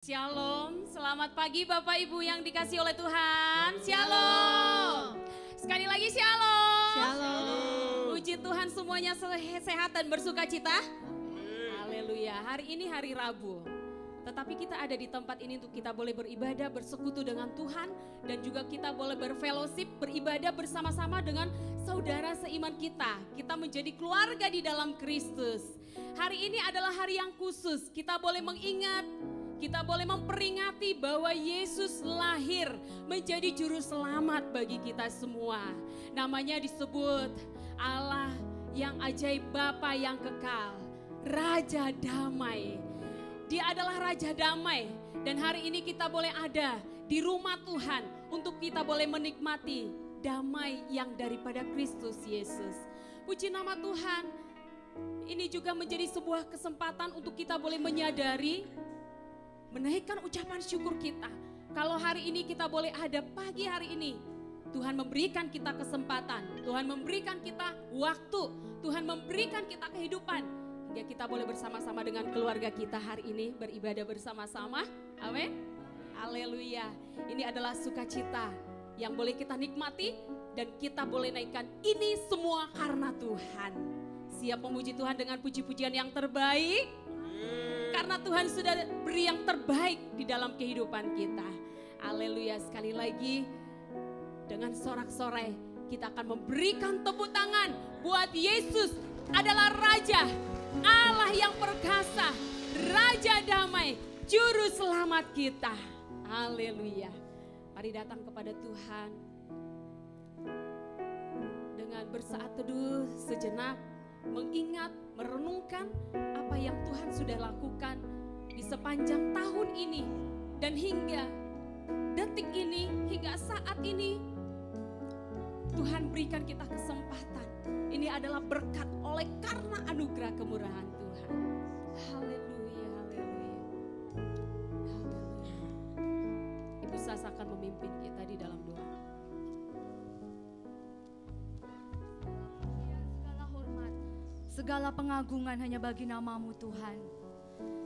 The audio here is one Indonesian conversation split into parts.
Shalom, selamat pagi Bapak Ibu yang dikasih oleh Tuhan. Shalom. Sekali lagi shalom. Shalom. Puji Tuhan semuanya sehat dan bersuka cita. Haleluya. Hari ini hari Rabu. Tetapi kita ada di tempat ini untuk kita boleh beribadah, bersekutu dengan Tuhan. Dan juga kita boleh berfellowship, beribadah bersama-sama dengan saudara seiman kita. Kita menjadi keluarga di dalam Kristus. Hari ini adalah hari yang khusus. Kita boleh mengingat, kita boleh memperingati bahwa Yesus lahir menjadi juru selamat bagi kita semua. Namanya disebut Allah yang ajaib, Bapa yang kekal, Raja Damai. Dia adalah Raja Damai, dan hari ini kita boleh ada di rumah Tuhan untuk kita boleh menikmati damai yang daripada Kristus Yesus. Puji nama Tuhan. Ini juga menjadi sebuah kesempatan untuk kita boleh menyadari, menaikkan ucapan syukur kita. Kalau hari ini kita boleh ada pagi hari ini, Tuhan memberikan kita kesempatan, Tuhan memberikan kita waktu, Tuhan memberikan kita kehidupan, hingga kita boleh bersama-sama dengan keluarga kita hari ini beribadah bersama-sama. Amin. Haleluya. Ini adalah sukacita yang boleh kita nikmati dan kita boleh naikkan ini semua karena Tuhan. Siap memuji Tuhan dengan puji-pujian yang terbaik? Karena Tuhan sudah beri yang terbaik di dalam kehidupan kita. Haleluya. Sekali lagi dengan sorak-sorai kita akan memberikan tepuk tangan buat Yesus adalah Raja, Allah yang perkasa, Raja Damai, Juru Selamat kita. Haleluya. Mari datang kepada Tuhan dengan bersaat teduh sejenak, mengingat, merenungkan apa yang Tuhan sudah lakukan di sepanjang tahun ini dan hingga detik ini, hingga saat ini Tuhan berikan kita kesempatan. Ini adalah berkat oleh karena anugerah kemurahan Tuhan. Haleluya, haleluya, haleluya. Ibu Sas akan memimpin kita di dalam doa. Segala pengagungan hanya bagi nama-Mu Tuhan.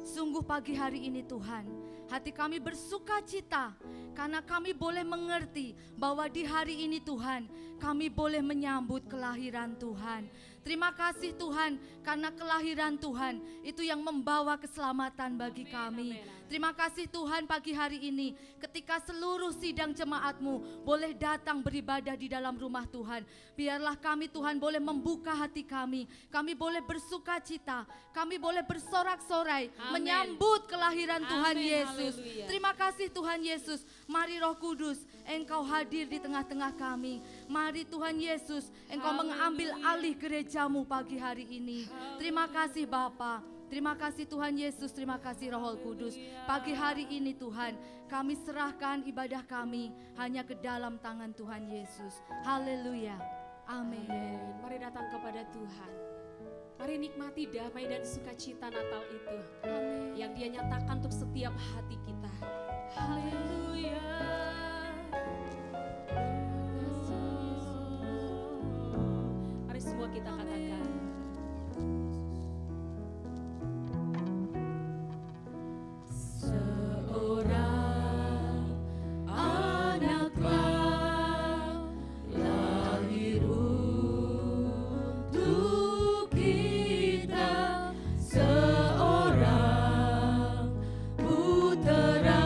Sungguh pagi hari ini Tuhan, hati kami bersuka cita karena kami boleh mengerti bahwa di hari ini Tuhan, kami boleh menyambut kelahiran Tuhan. Terima kasih Tuhan karena kelahiran Tuhan itu yang membawa keselamatan bagi kami. Terima kasih Tuhan pagi hari ini ketika seluruh sidang jemaat-Mu boleh datang beribadah di dalam rumah Tuhan. Biarlah kami Tuhan boleh membuka hati kami boleh bersuka cita, kami boleh bersorak-sorai menyambut kelahiran Tuhan Yesus. Haleluya. Terima kasih Tuhan Yesus. Mari Roh Kudus, Engkau hadir di tengah-tengah kami. Mari Tuhan Yesus, Engkau mengambil alih gereja-Mu pagi hari ini. Terima kasih Bapa. Terima kasih Tuhan Yesus, terima kasih Roh Kudus. Pagi hari ini Tuhan, kami serahkan ibadah kami hanya ke dalam tangan Tuhan Yesus. Haleluya. Amin. Mari datang kepada Tuhan. Mari nikmati damai dan sukacita Natal itu. Amin. Yang Dia nyatakan untuk setiap hati kita. Haleluya. Mari semua kita katakan. Seorang anaklah lahir untuk kita, seorang putera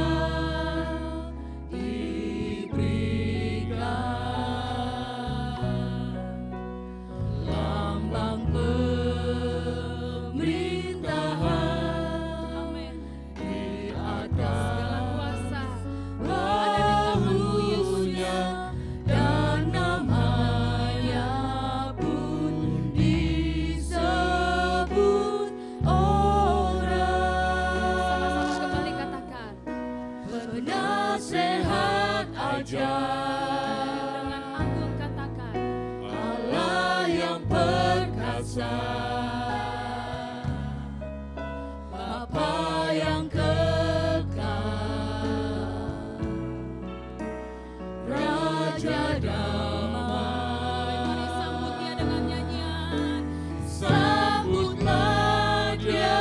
Sambutlah dia,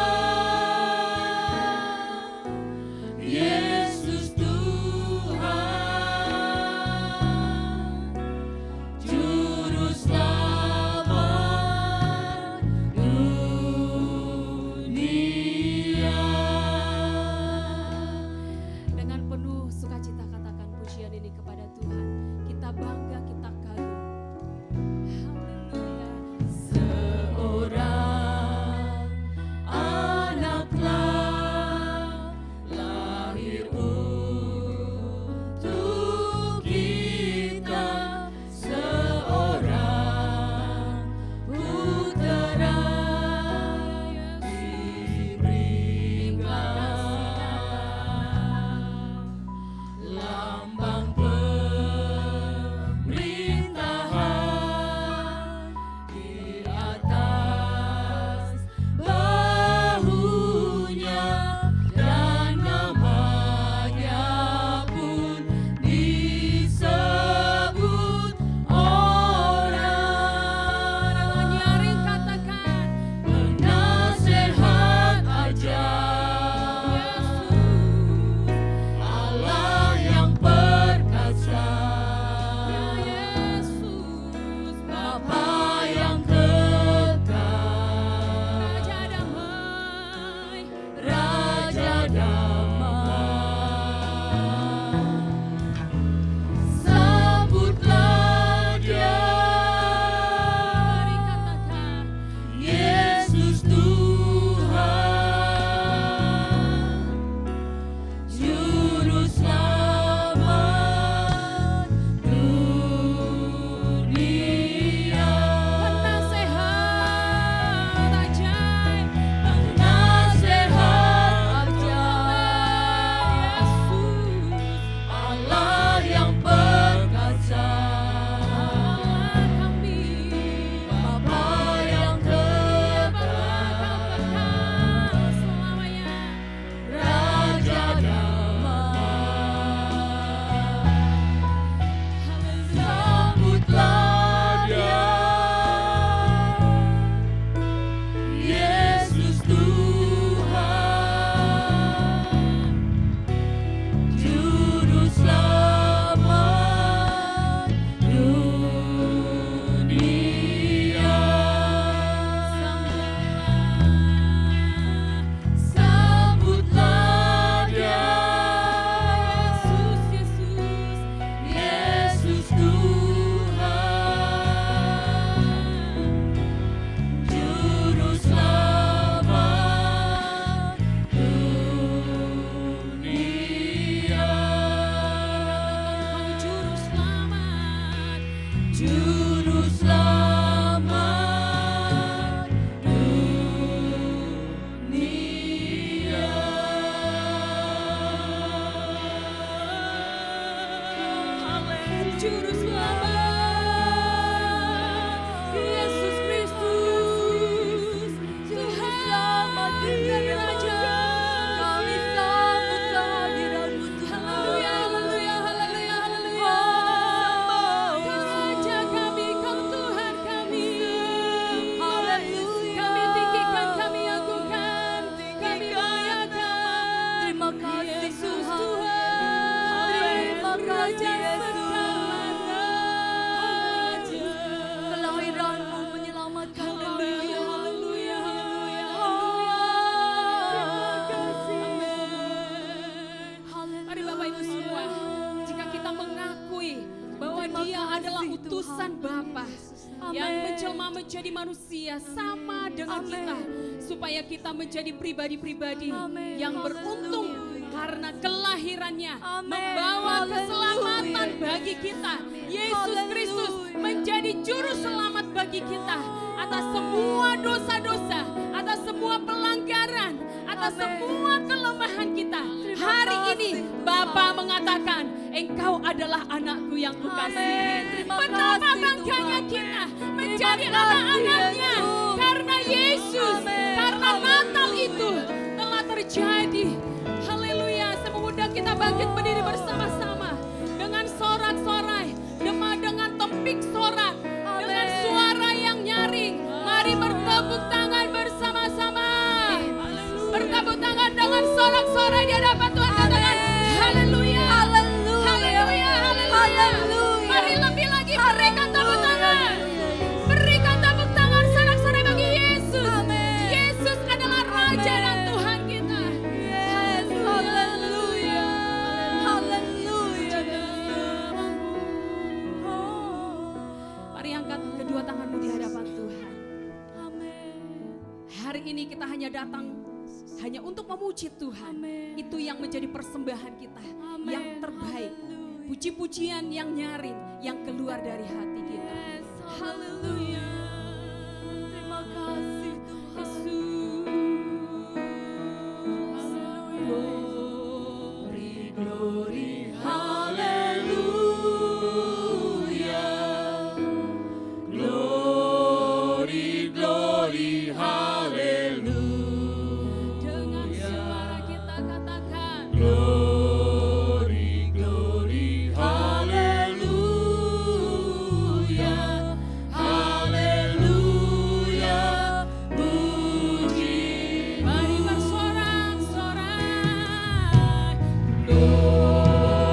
Juru Selamat, Yesus Kristus, Tuhan dan Raja. Kami sambut kehadiran-Mu Tuhan. Haleluya, haleluya, haleluya, haleluya. Raja kami, Kau Tuhan kami. Haleluya. Kami tinggikan, kami agungkan, kami muliakan. Terima kasih Yesus Tuhan. Tuhan, Terima kasih Raja Yesus. segala raja. Kelahiran-Mu menyelamatkan kami. Haleluya, haleluya, haleluya, Terima kasih. Haleluya. Mari Bapak Ibu semua, jika kita mengakui bahwa Terima Dia kasih, adalah Tuhan. utusan Bapa yang Amin. menjelma menjadi manusia sama dengan Amin. kita, supaya kita menjadi pribadi-pribadi Amin. yang beruntung Haleluya. karena kelahirannya Amin. membawa Haleluya. keselamatan bagi kita. Yesus Haleluya. Kristus menjadi juru selamat bagi kita atas semua dosa-dosa, atas semua pelanggaran, atas Amin. semua kelemahan kita. Terima Hari kasih, ini Tuhan. Bapa mengatakan, Engkau adalah anakku yang Amin. kukasihi. Terima Betapa kasih, bangganya Tuhan. kita menjadi Terima kasih, anak-anaknya Yesus. karena Yesus, Amin. karena Natal Haleluya. itu telah terjadi. Haleluya. Saya mengundang kita bangkit berdiri bersama-sama dengan sorak-sorai, dengan topik sorak, dengan Amin. suara yang nyaring. Mari bertepuk tangan bersama-sama. Bertepuk tangan dengan sorak-sorai di hadapan Tuhan. Katakan haleluya. Haleluya. Haleluya, haleluya. Haleluya. Mari lebih lagi berikan tepuk tangan. Berikan tepuk tangan sorak-sorai bagi Yesus. Amin. Yesus adalah Raja dan Tuhan kita. Yes, haleluya. Haleluya. Mari angkat kedua tanganmu di hadapan Tuhan. Amin. Hari ini kita hanya datang hanya untuk memuji Tuhan. Amin. Itu yang menjadi persembahan kita Amin. yang terbaik. Haleluya. Puji-pujian yang nyaring yang keluar dari hati kita. Yes, Haleluya. Terima kasih Tuhan. Glory, glory, Hallelujah. Glory, glory, hallelujah. dengan suara kita katakan. Glory, glory, hallelujah. Hallelujah. Puji. Mari bersorak-sorai. Glory,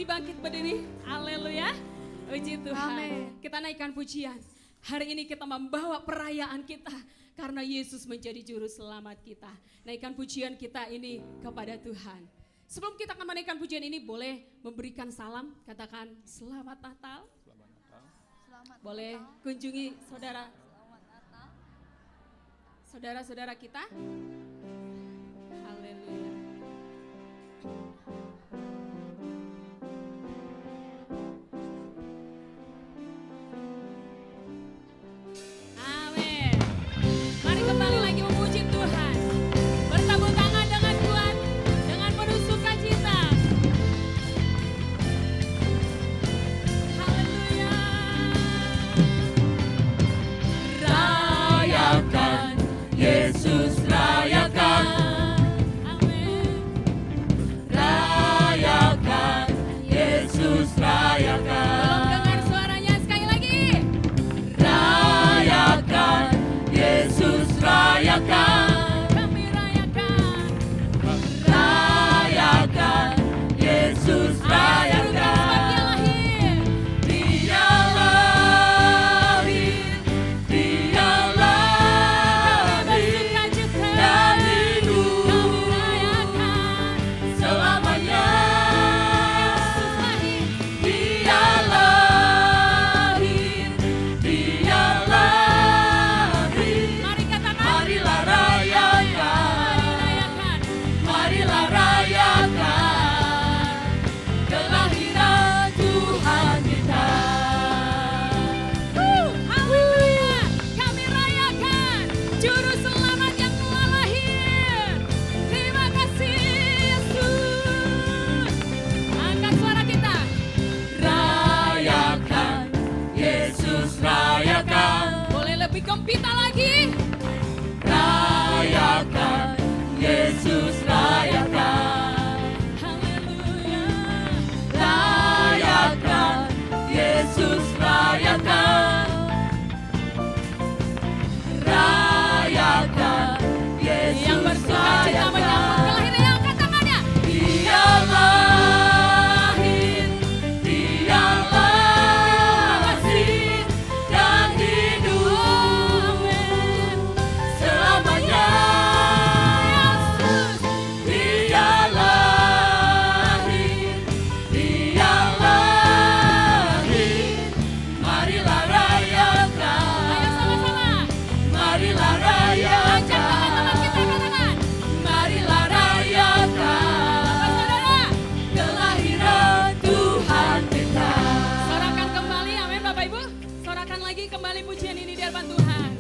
masih bangkit berdiri. Haleluya. Puji Tuhan. Amin. Kita naikkan pujian. Hari ini kita membawa perayaan kita karena Yesus menjadi juru selamat kita. Naikkan pujian kita ini kepada Tuhan. Sebelum kita akan menaikkan pujian ini, boleh memberikan salam, katakan selamat Natal. Boleh kunjungi saudara-saudara kita. Haleluya. Amin. Mari kembali lagi memuji Tuhan. Bertepuk tangan dengan Tuhan dengan penuh sukacita. Haleluya. Rayakan, Yesus rayakan. Amin. Rayakan, Yesus Belum rayakan. dengar suaranya sekali lagi. Rayakan, Yesus rayakan. Kami rayakan. Rayakan, Yesus rayakan. Dia lahir, Dia lahir dan hidup selamanya. Dia lahir, Dia lahir. Marilah rayakan, marilah rayakan kelahiran Tuhan kita. Haleluya. Kami rayakan juru selamat yang telah lahir. Terima kasih Yesus. Angkat suara kita. Rayakan, Yesus rayakan. Boleh lebih gembira lagi. Rayakan, Yesus rayakan. Haleluya. Rayakan, Yesus rayakan. Rayakan, Yang Yesus bersuka cita menyambut rayakan. kelahiran, angkat tangannya. Dia lahir, Dia lahir dan hidup selamanya. Dia lahir, Dia lahir. Marilah rayakan, Ayo sama-sama. marilah Ajak rayakan. teman-teman kita katakan. Marilah rayakan Saudara, kelahiran Tuhan kita. sorakan kembali, amin Bapak Ibu. Sorakan lagi kembali pujian ini di hadapan Tuhan.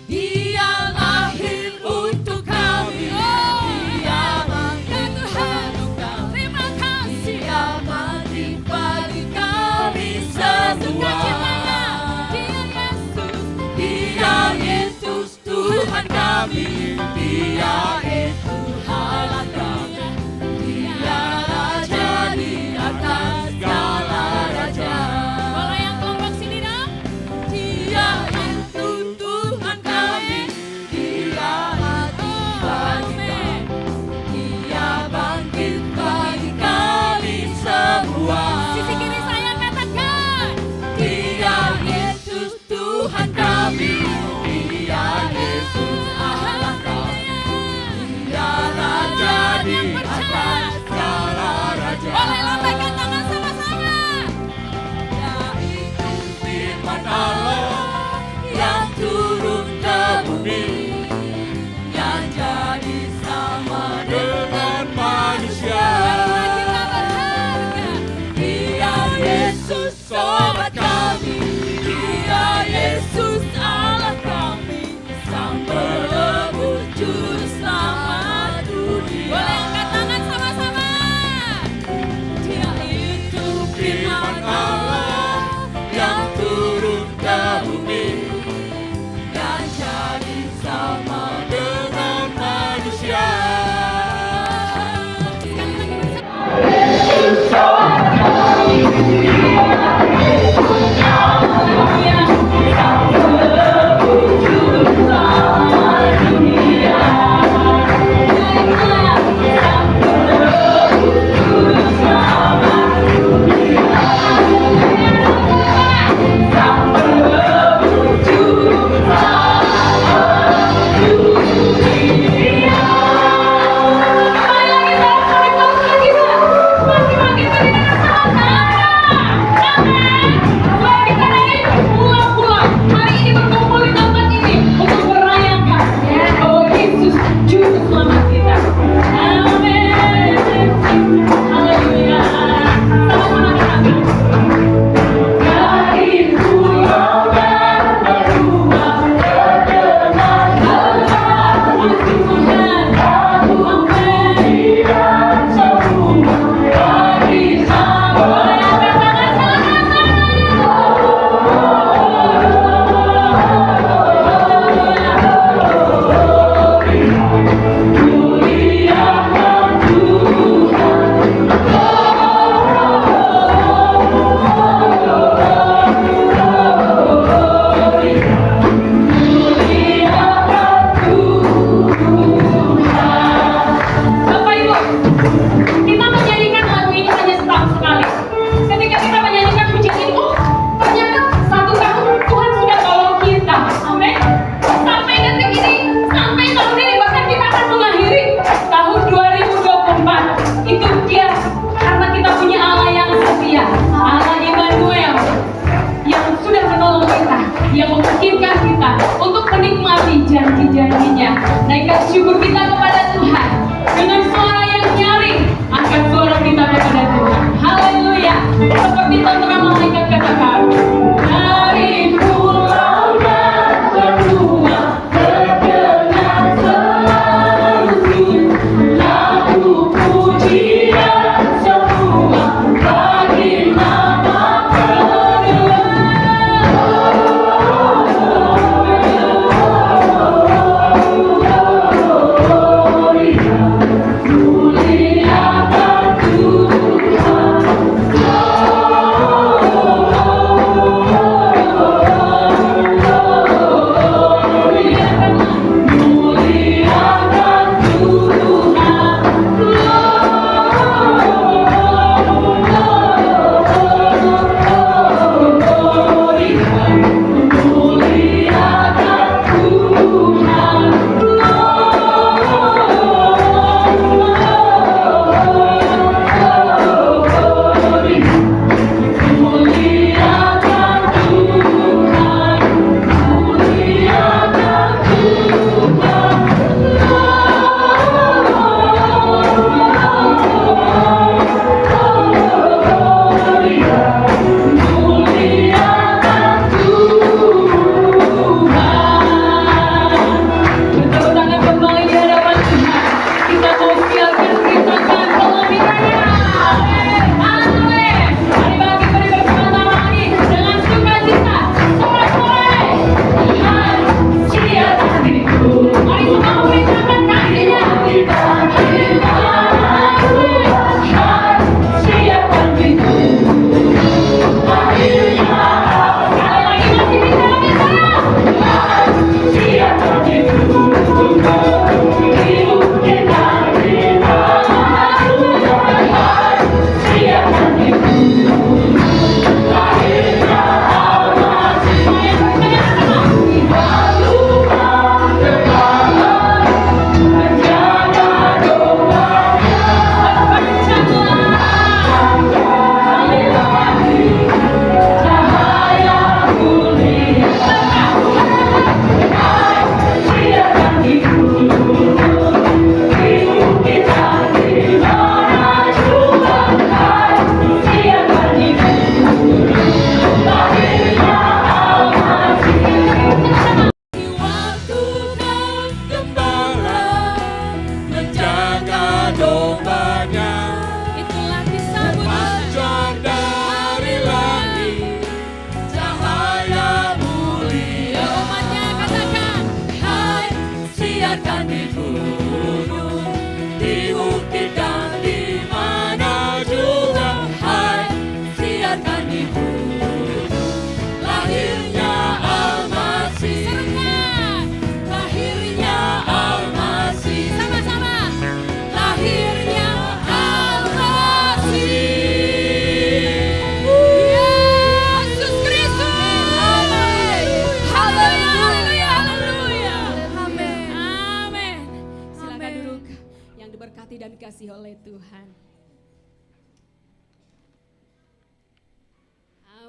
Dia lahir untuk kami. Dia mati Ya Tuhan, untuk kami. terima kasih. Dia mati bagi kami semua. Sukacitanya, Dia Yesus. Dia Yesus Tuhan kami. Dia itu Allah kami. Dia Raja di atas segala raja. Boleh yang kelompok sini dong. Dia itu Tuhan kami. Dia mati bagi kami. Dia bangkit bagi kami semua. Sisi kiri saya katakan. Dia Yesus Tuhan kami. Dia Yesus Allah kami. Dia Raja di atas segala raja. Boleh lambaikan tangan sama-sama. Dia itu firman Allah yang turun ke bumi, yang jadi sama dengan manusia. Karena kita berharga. Dia Yesus sobat kami. Dia Yesus Allah kami. Sang penebus juru selamat dunia. Boleh angkat tangan sama-sama. Dia itu firman Allah yang turun ke bumi, dan jadi sama dengan manusia. Sekali lagi bersama.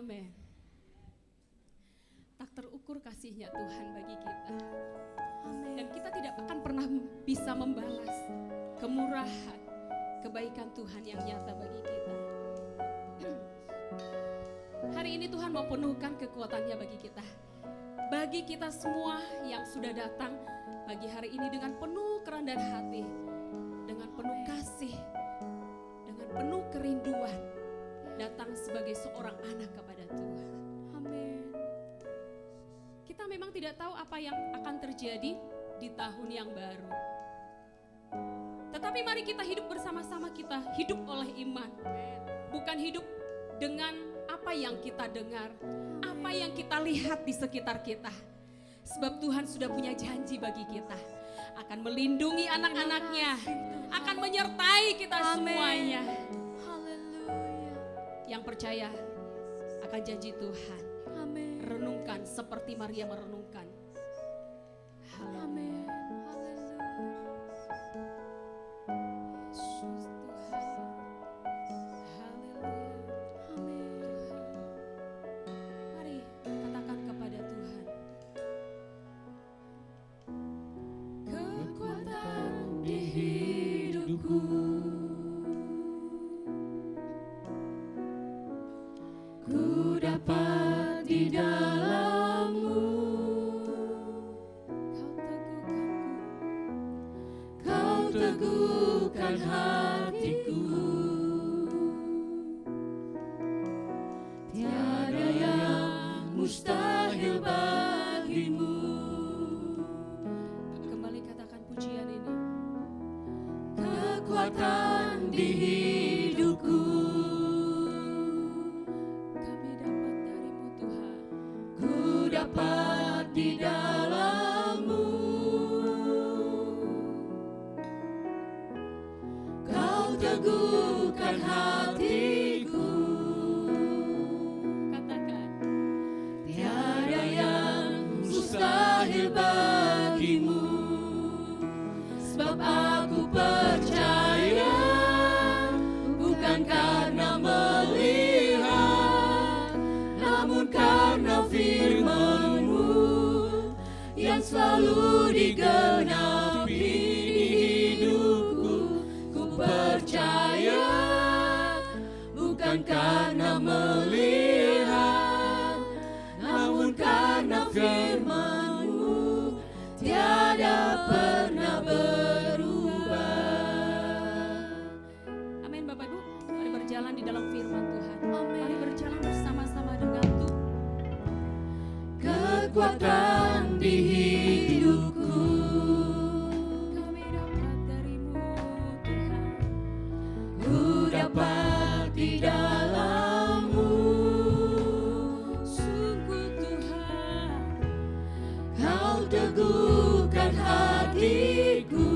Amin. Tak terukur kasih-Nya Tuhan bagi kita. Dan kita tidak akan pernah bisa membalas kemurahan, kebaikan Tuhan yang nyata bagi kita. Hari ini Tuhan mau penuhkan kekuatan-Nya bagi kita. Bagi kita semua yang sudah datang pagi hari ini dengan penuh kerendahan hati, dengan penuh kasih, dengan penuh kerinduan, datang sebagai seorang anak kepada Tuhan. Amin. Kita memang tidak tahu apa yang akan terjadi di tahun yang baru. Tetapi mari kita hidup bersama-sama, kita hidup oleh iman. Bukan hidup dengan apa yang kita dengar, apa yang kita lihat di sekitar kita. Sebab Tuhan sudah punya janji bagi kita. Akan melindungi anak-anaknya, akan menyertai kita semuanya. Haleluya. Yang percaya akan janji Tuhan, Amin. renungkan seperti Maria merenungkan. Haleluya. Amin. Haleluya. Yesus Tuhan. Haleluya. Amin. Mari katakan kepada Tuhan. Kekuatan di hidupku, Ku dapat di dalam-Mu, Kau teguhkanku, Kau teguhkan hatiku. Tiada yang mustahil bagi-Mu. Kembali katakan pujian ini. Kekuatan di hidupku, Kami dapat darimu Tuhan. ku dapat di dalam-Mu. Kau teguhkan hatiku. Katakan. Tiada yang mustahil bagi-Mu. Sebab aku percaya, bukan karena melihat, namun karena firman-Mu yang selalu digenapi di hidupku. Ku percaya, bukan karena melihat, namun karena firman-Mu tiada pernah berubah. Amin Bapak Ibu. Mari berjalan di dalam firman Tuhan. Amin. Mari berjalan bersama-sama dengan Tuhan. Kekuatan di hidupku, Kami dapat darimu Tuhan. ku dapat di dalam-Mu. Sungguh Tuhan, Kau teguhkan hatiku.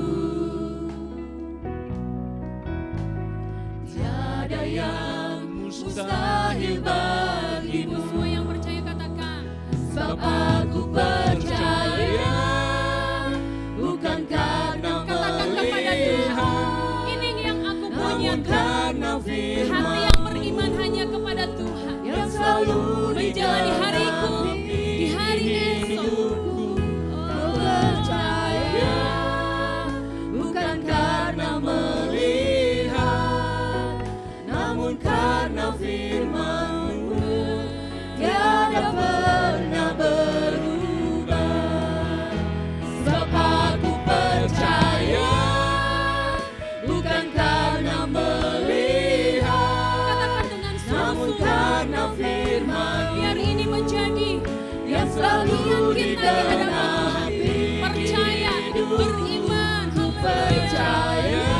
Tiada yang mustahil bagi-Mu. semua yang percaya katakan. Sebab aku percaya, bukan karena Katakan kepada Tuhan. melihat, Ini yang aku punya namun Tuhan. karena Hati firman yang beriman hanya kepada Tuhan. yang selalu Menjalani hariku, di hari esok. Ku percaya, bukan karena melihat, namun karena firman-Mu tiada pernah berubah. Sebab aku percaya, bukan karena melihat, Katakan dengan namun sungguh-sungguh. karena firman-Mu Biar ini menjadi yang selalu kita di hadapan Tuhan. digenapi. Percaya, beriman. Ku percaya,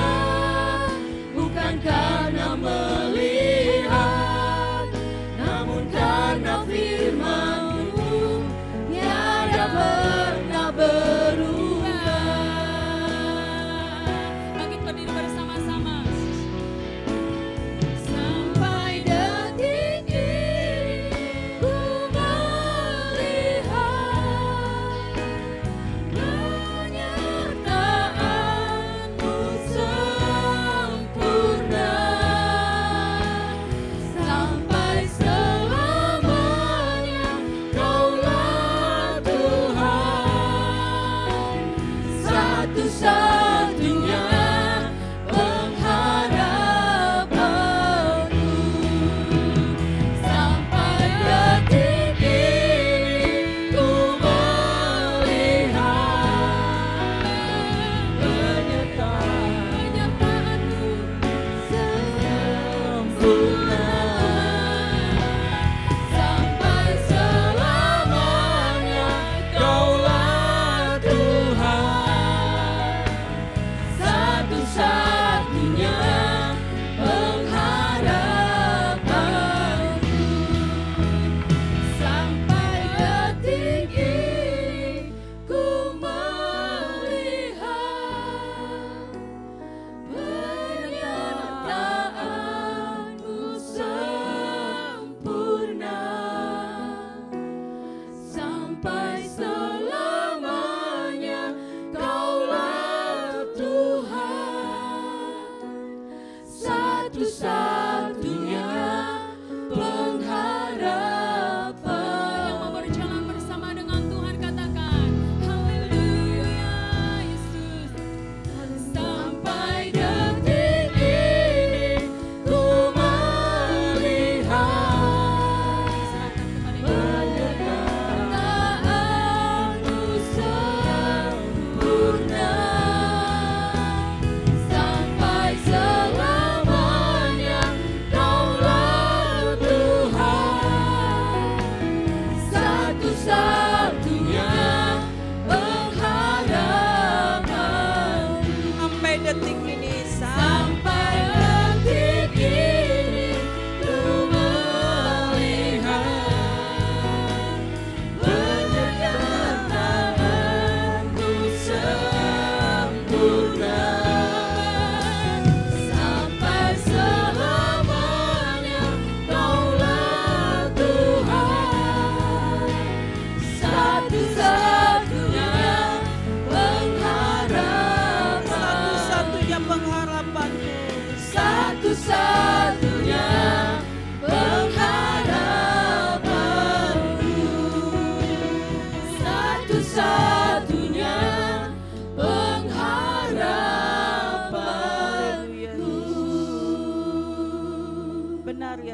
bukan karena melihat, namun karena firman-Mu tiada pernah berubah. Bangkit berdiri bersama-sama. Sampai detik ini ku melihat penyertaan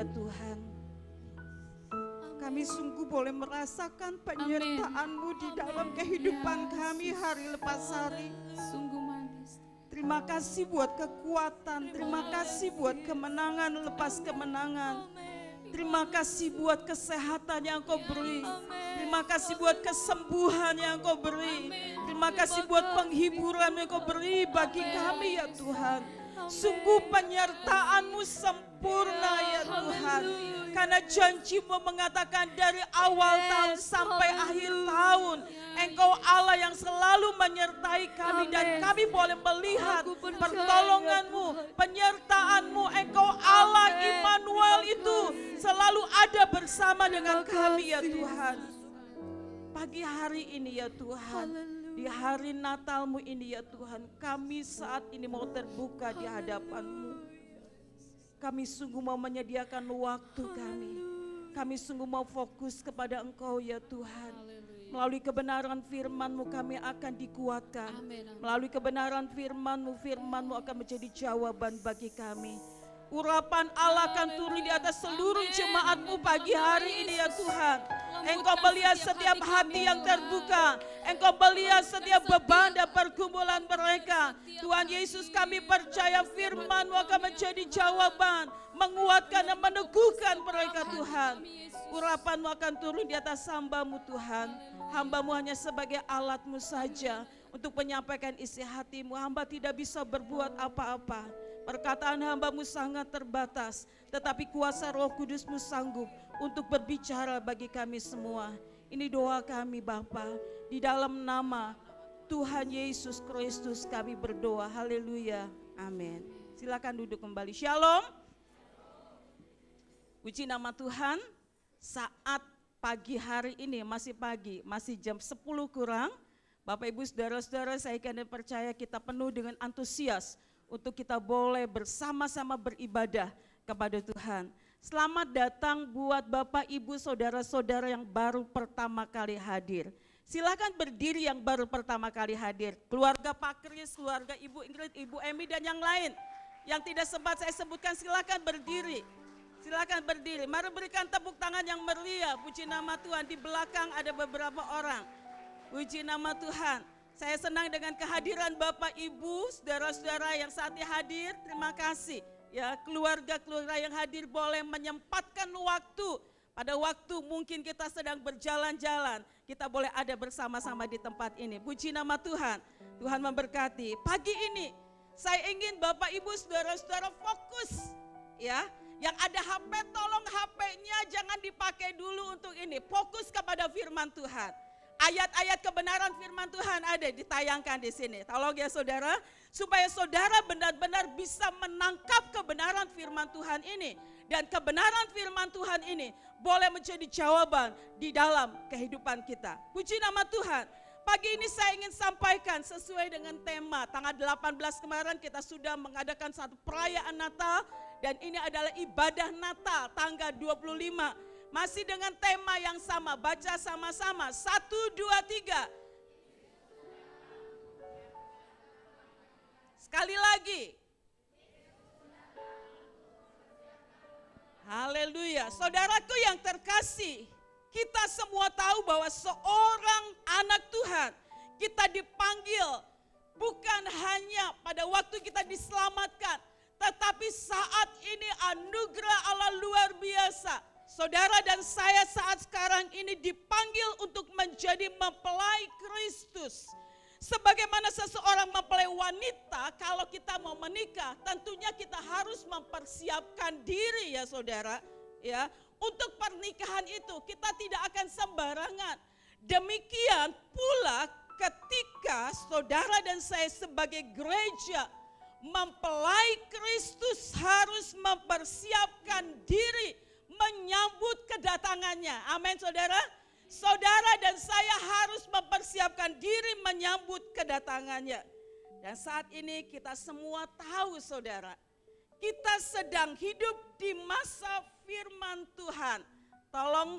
ya Tuhan. Kami sungguh boleh merasakan penyertaan-Mu di dalam kehidupan kami hari lepas hari. Sungguh manis. Terima kasih buat kekuatan, terima kasih buat kemenangan lepas kemenangan. Terima kasih buat kesehatan yang Kau beri. Terima kasih buat kesembuhan yang Kau beri. Terima kasih buat penghiburan yang Kau beri bagi kami ya Tuhan. Sungguh penyertaan-Mu sempurna ya Tuhan. Karena janji-Mu mengatakan dari awal tahun sampai akhir tahun, Engkau Allah yang selalu menyertai kami dan kami boleh melihat pertolongan-Mu, penyertaan-Mu. Engkau Allah Immanuel itu selalu ada bersama dengan kami ya Tuhan. Pagi hari ini ya Tuhan, di hari Natal-Mu ini ya Tuhan, kami saat ini mau terbuka di hadapan-Mu. Kami sungguh mau menyediakan waktu kami. Kami sungguh mau fokus kepada Engkau ya Tuhan. Melalui kebenaran firman-Mu kami akan dikuatkan. Melalui kebenaran firman-Mu, firman-Mu akan menjadi jawaban bagi kami. Urapan Allah akan turun di atas seluruh jemaat-Mu pagi hari ini ya Tuhan. Engkau melihat setiap hati yang terbuka. Engkau melihat setiap beban dan pergumulan mereka. Tuhan Yesus, kami percaya firman-Mu akan menjadi jawaban, menguatkan dan meneguhkan mereka Tuhan. Urapan-Mu akan turun di atas hamba-Mu Tuhan. Hamba-Mu hanya sebagai alat-Mu saja untuk menyampaikan isi hati-Mu. Hamba tidak bisa berbuat apa-apa. Perkataan hamba-Mu sangat terbatas, tetapi kuasa Roh Kudus-Mu sanggup untuk berbicara bagi kami semua. Ini doa kami Bapa, di dalam nama Tuhan Yesus Kristus kami berdoa. Haleluya, amin. Silakan duduk kembali. Shalom. Puji nama Tuhan. Saat pagi hari ini, masih pagi, masih jam 10 kurang. Bapak Ibu saudara-saudara, saya akan percaya kita penuh dengan antusias untuk kita boleh bersama-sama beribadah kepada Tuhan. Selamat datang buat Bapak Ibu saudara-saudara yang baru pertama kali hadir. Silakan berdiri yang baru pertama kali hadir. Keluarga Pak Kris, keluarga Ibu Ingrid, Ibu Emi dan yang lain yang tidak sempat saya sebutkan, silakan berdiri. Silakan berdiri. Mari berikan tepuk tangan yang meriah. Puji nama Tuhan. Di belakang ada beberapa orang. Puji nama Tuhan. Saya senang dengan kehadiran Bapak Ibu, saudara-saudara yang saat ini hadir. Terima kasih. Ya, keluarga-keluarga yang hadir boleh menyempatkan waktu. Pada waktu mungkin kita sedang berjalan-jalan, kita boleh ada bersama-sama di tempat ini. Puji nama Tuhan. Tuhan memberkati. Pagi ini saya ingin Bapak Ibu saudara-saudara fokus. Ya, yang ada HP tolong HP-nya jangan dipakai dulu untuk ini. Fokus kepada firman Tuhan. Ayat-ayat kebenaran firman Tuhan ada ditayangkan di sini. Tolong ya saudara, supaya saudara benar-benar bisa menangkap kebenaran firman Tuhan ini. Dan kebenaran firman Tuhan ini boleh menjadi jawaban di dalam kehidupan kita. Puji nama Tuhan. Pagi ini saya ingin sampaikan sesuai dengan tema. Tanggal 18 kemarin kita sudah mengadakan satu perayaan Natal. Dan ini adalah ibadah Natal tanggal 25. Masih dengan tema yang sama, baca sama-sama. 1, 2, 3. Sekali lagi. Haleluya. Saudaraku yang terkasih, kita semua tahu bahwa seorang anak Tuhan, kita dipanggil bukan hanya pada waktu kita diselamatkan, tetapi saat ini anugerah Allah luar biasa. Saudara dan saya saat sekarang ini dipanggil untuk menjadi mempelai Kristus. Sebagaimana seseorang mempelai wanita, kalau kita mau menikah, tentunya kita harus mempersiapkan diri ya saudara. Ya, untuk pernikahan itu kita tidak akan sembarangan. Demikian pula ketika saudara dan saya sebagai gereja mempelai Kristus harus mempersiapkan diri menyambut kedatangannya. Amin saudara. Saudara dan saya harus mempersiapkan diri menyambut kedatangannya. Dan saat ini kita semua tahu saudara, kita sedang hidup di masa firman Tuhan. Tolong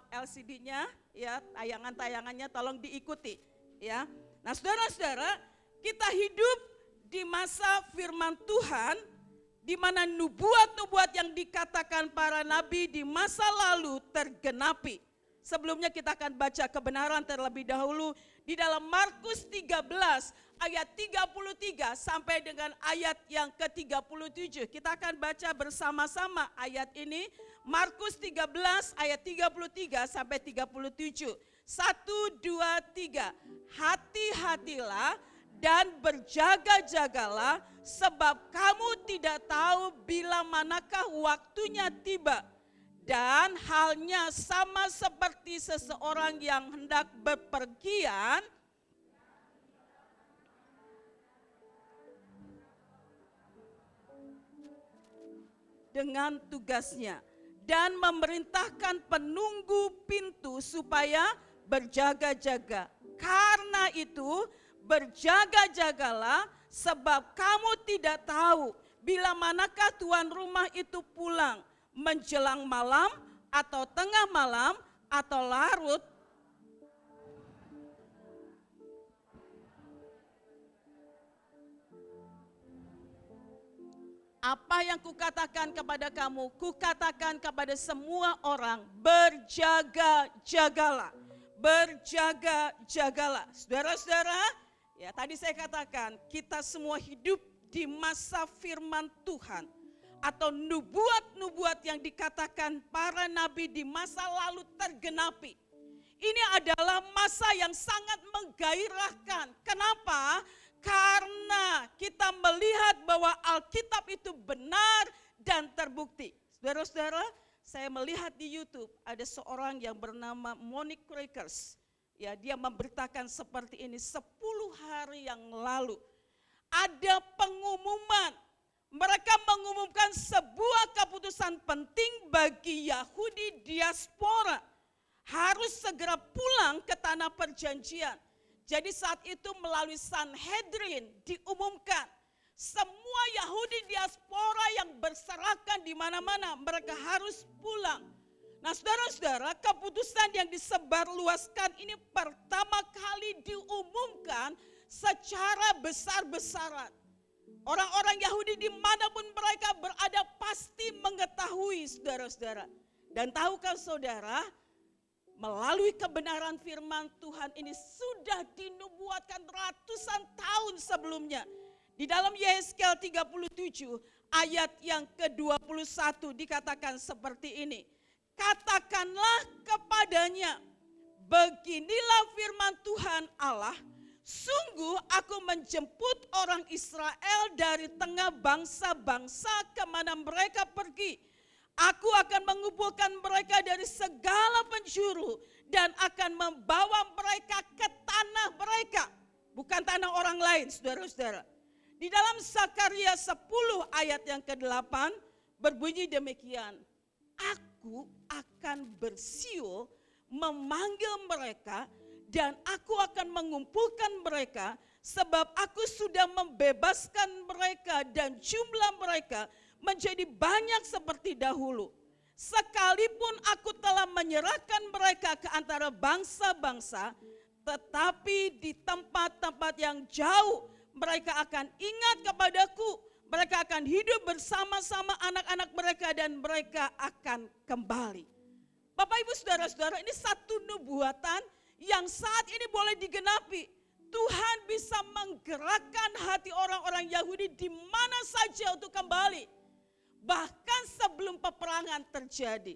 LCD-nya ya, tayangan-tayangannya tolong diikuti ya. Nah saudara-saudara, kita hidup di masa firman Tuhan, di mana nubuat-nubuat yang dikatakan para nabi di masa lalu tergenapi. Sebelumnya kita akan baca kebenaran terlebih dahulu di dalam Markus 13 ayat 33 sampai dengan ayat yang ke-37. Kita akan baca bersama-sama ayat ini. Markus 13 ayat 33 sampai 37. 1, 2, 3. Hati-hatilah dan berjaga-jagalah, sebab kamu tidak tahu bila manakah waktunya tiba. Dan halnya sama seperti seseorang yang hendak bepergian dengan tugasnya dan memerintahkan penunggu pintu supaya berjaga-jaga. Karena itu berjaga-jagalah, sebab kamu tidak tahu bila manakah tuan rumah itu pulang, menjelang malam atau tengah malam atau larut. Apa yang kukatakan kepada kamu, kukatakan kepada semua orang, berjaga-jagalah. Berjaga-jagalah. Saudara-saudara, ya tadi saya katakan, kita semua hidup di masa firman Tuhan. Atau nubuat-nubuat yang dikatakan para nabi di masa lalu tergenapi. Ini adalah masa yang sangat menggairahkan. Kenapa? Karena kita melihat bahwa Alkitab itu benar dan terbukti. Saudara-saudara, saya melihat di YouTube ada seorang yang bernama Monique Quakers. Ya, dia memberitakan seperti ini 10 hari yang lalu. Ada pengumuman. Mereka mengumumkan sebuah keputusan penting bagi Yahudi diaspora. Harus segera pulang ke tanah perjanjian. Jadi saat itu melalui Sanhedrin diumumkan. Semua Yahudi diaspora yang berserakan di mana-mana, mereka harus pulang. Nah saudara-saudara, keputusan yang disebarluaskan ini pertama kali diumumkan secara besar-besaran. Orang-orang Yahudi dimanapun mereka berada pasti mengetahui, saudara-saudara. Dan tahukah saudara, melalui kebenaran firman Tuhan ini sudah dinubuatkan ratusan tahun sebelumnya. Di dalam Yesaya 37 ayat yang ke-21 dikatakan seperti ini. Katakanlah kepadanya, beginilah firman Tuhan Allah, sungguh aku menjemput orang Israel dari tengah bangsa-bangsa kemana mereka pergi. Aku akan mengumpulkan mereka dari segala penjuru dan akan membawa mereka ke tanah mereka. Bukan tanah orang lain, saudara-saudara. Di dalam Zakaria 10 ayat yang ke-8 berbunyi demikian. Aku akan bersiul memanggil mereka dan aku akan mengumpulkan mereka, sebab aku sudah membebaskan mereka dan jumlah mereka menjadi banyak seperti dahulu. Sekalipun aku telah menyerahkan mereka ke antara bangsa-bangsa, tetapi di tempat-tempat yang jauh mereka akan ingat kepadaku. Mereka akan hidup bersama-sama anak-anak mereka dan mereka akan kembali. Bapak Ibu Saudara-saudara, ini satu nubuatan yang saat ini boleh digenapi. Tuhan bisa menggerakkan hati orang-orang Yahudi di mana saja untuk kembali. Bahkan sebelum peperangan terjadi.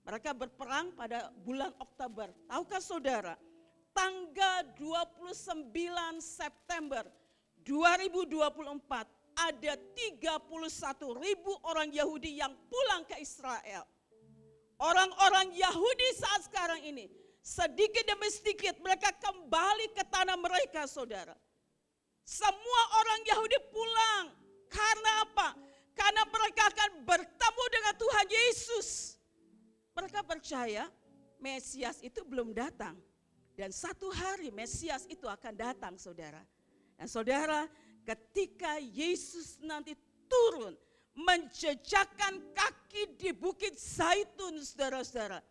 Mereka berperang pada bulan Oktober. Tahukah saudara, tanggal 29 September 2024 ada 31.000 orang Yahudi yang pulang ke Israel. Orang-orang Yahudi saat sekarang ini, sedikit demi sedikit mereka kembali ke tanah mereka, saudara. Semua orang Yahudi pulang. Karena apa? Karena mereka akan bertemu dengan Tuhan Yesus. Mereka percaya Mesias itu belum datang. Dan satu hari Mesias itu akan datang, saudara. Dan saudara, ketika Yesus nanti turun, menjejakkan kaki di Bukit Zaitun, saudara-saudara.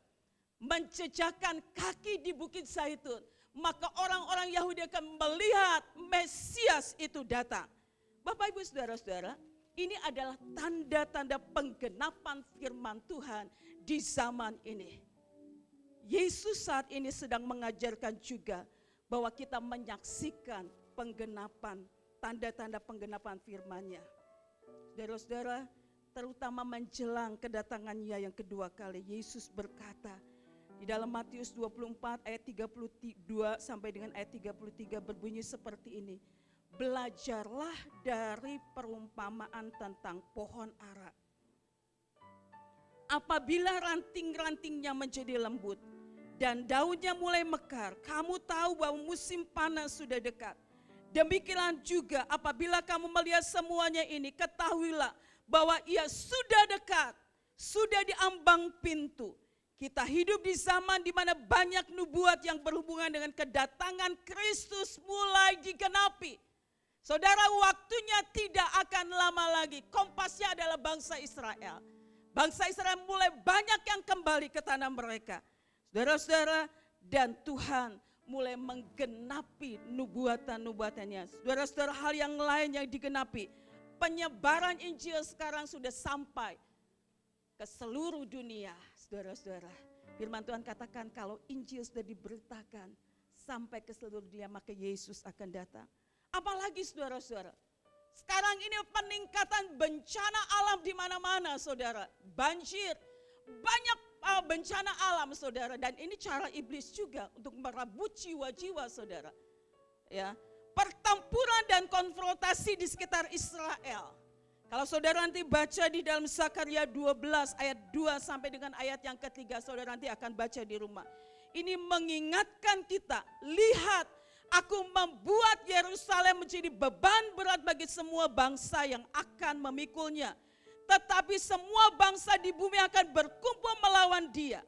Menjejakkan kaki di Bukit Zaitun. Maka orang-orang Yahudi akan melihat Mesias itu datang. Bapak Ibu Saudara-saudara, Ini adalah tanda-tanda penggenapan firman Tuhan di zaman ini. Yesus saat ini sedang mengajarkan juga bahwa kita menyaksikan penggenapan, tanda-tanda penggenapan firman-Nya. Saudara-saudara, terutama menjelang kedatangannya yang kedua kali, Yesus berkata di dalam Matius 24 ayat 32 sampai dengan ayat 33 berbunyi seperti ini. Belajarlah dari perumpamaan tentang pohon ara. Apabila ranting-rantingnya menjadi lembut dan daunnya mulai mekar, kamu tahu bahwa musim panas sudah dekat. Demikian juga apabila kamu melihat semuanya ini, ketahuilah bahwa ia sudah dekat, sudah di ambang pintu. Kita hidup di zaman di mana banyak nubuat yang berhubungan dengan kedatangan Kristus mulai digenapi. Saudara, waktunya tidak akan lama lagi. Kompasnya adalah bangsa Israel. Bangsa Israel mulai banyak yang kembali ke tanah mereka. Saudara-saudara, dan Tuhan mulai menggenapi nubuatan-nubuatannya. Saudara-saudara, hal yang lain yang digenapi. Penyebaran Injil sekarang sudah sampai ke seluruh dunia. Saudara-saudara, firman Tuhan katakan kalau Injil sudah diberitakan sampai ke seluruh dunia, maka Yesus akan datang. Apalagi saudara-saudara, sekarang ini peningkatan bencana alam di mana-mana saudara. Banjir, banyak bencana alam saudara. Dan ini cara iblis juga untuk merebut jiwa-jiwa saudara. Ya, pertempuran dan konfrontasi di sekitar Israel. Kalau saudara nanti baca di dalam Zakaria 12 ayat 2 sampai dengan ayat yang ketiga, saudara nanti akan baca di rumah. Ini mengingatkan kita, lihat, aku membuat Yerusalem menjadi beban berat bagi semua bangsa yang akan memikulnya. Tetapi semua bangsa di bumi akan berkumpul melawan dia.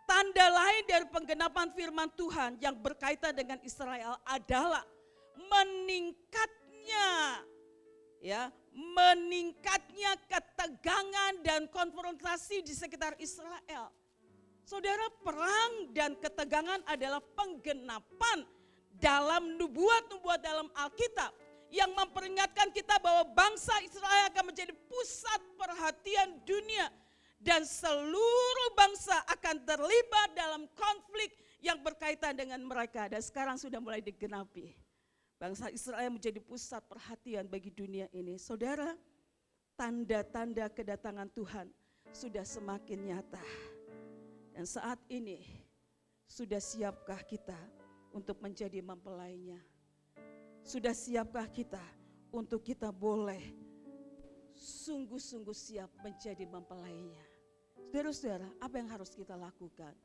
Tanda lain dari penggenapan firman Tuhan yang berkaitan dengan Israel adalah meningkatnya ketegangan dan konfrontasi di sekitar Israel. Saudara, perang dan ketegangan adalah penggenapan dalam nubuat-nubuat dalam Alkitab yang memperingatkan kita bahwa bangsa Israel akan menjadi pusat perhatian dunia dan seluruh bangsa akan terlibat dalam konflik yang berkaitan dengan mereka, dan sekarang sudah mulai digenapi. Bangsa Israel menjadi pusat perhatian bagi dunia ini. Saudara, tanda-tanda kedatangan Tuhan sudah semakin nyata. Dan saat ini sudah siapkah kita untuk menjadi mempelainya? Sudah siapkah kita untuk kita boleh sungguh-sungguh siap menjadi mempelainya? Saudara-saudara, apa yang harus kita lakukan?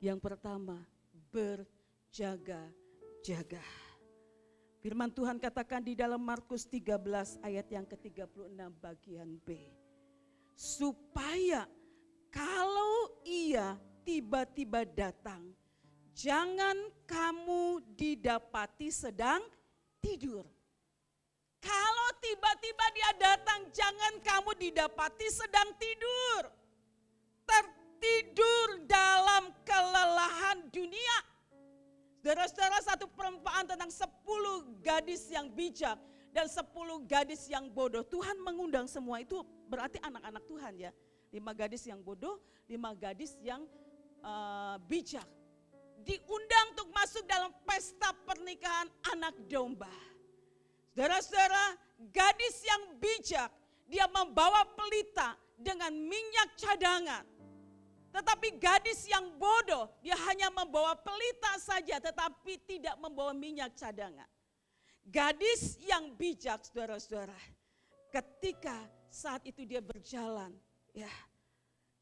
Yang pertama, berjaga-jaga. Firman Tuhan katakan di dalam Markus 13 ayat yang ke-36 bagian B. Supaya kalau ia tiba-tiba datang, jangan kamu didapati sedang tidur. Kalau tiba-tiba dia datang, jangan kamu didapati sedang tidur. Tertidur dalam kelelahan dunia. Saudara-saudara, satu perumpamaan tentang 10 gadis yang bijak dan 10 gadis yang bodoh. Tuhan mengundang semua itu berarti anak-anak Tuhan ya. 5 gadis yang bodoh, 5 gadis yang bijak. Diundang untuk masuk dalam pesta pernikahan anak domba. Saudara-saudara, gadis yang bijak, dia membawa pelita dengan minyak cadangan. Tetapi gadis yang bodoh, dia hanya membawa pelita saja tetapi tidak membawa minyak cadangan. Gadis yang bijak, saudara-saudara, ketika saat itu dia berjalan, ya,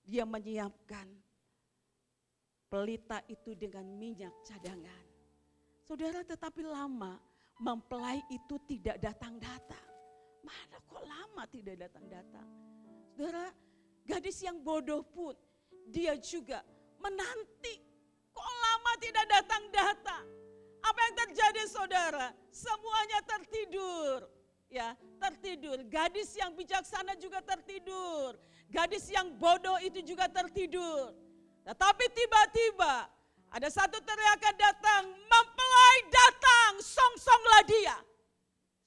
dia menyiapkan pelita itu dengan minyak cadangan. Saudara, tetapi lama mempelai itu tidak datang-datang. Mana kok lama tidak datang-datang? Saudara, gadis yang bodoh pun dia juga menanti. Kok lama tidak datang-datang? Apa yang terjadi saudara? Semuanya tertidur. Ya, tertidur. Gadis yang bijaksana juga tertidur. Gadis yang bodoh itu juga tertidur. Tetapi tiba-tiba ada satu teriakan datang, mempelai datang, songsonglah dia.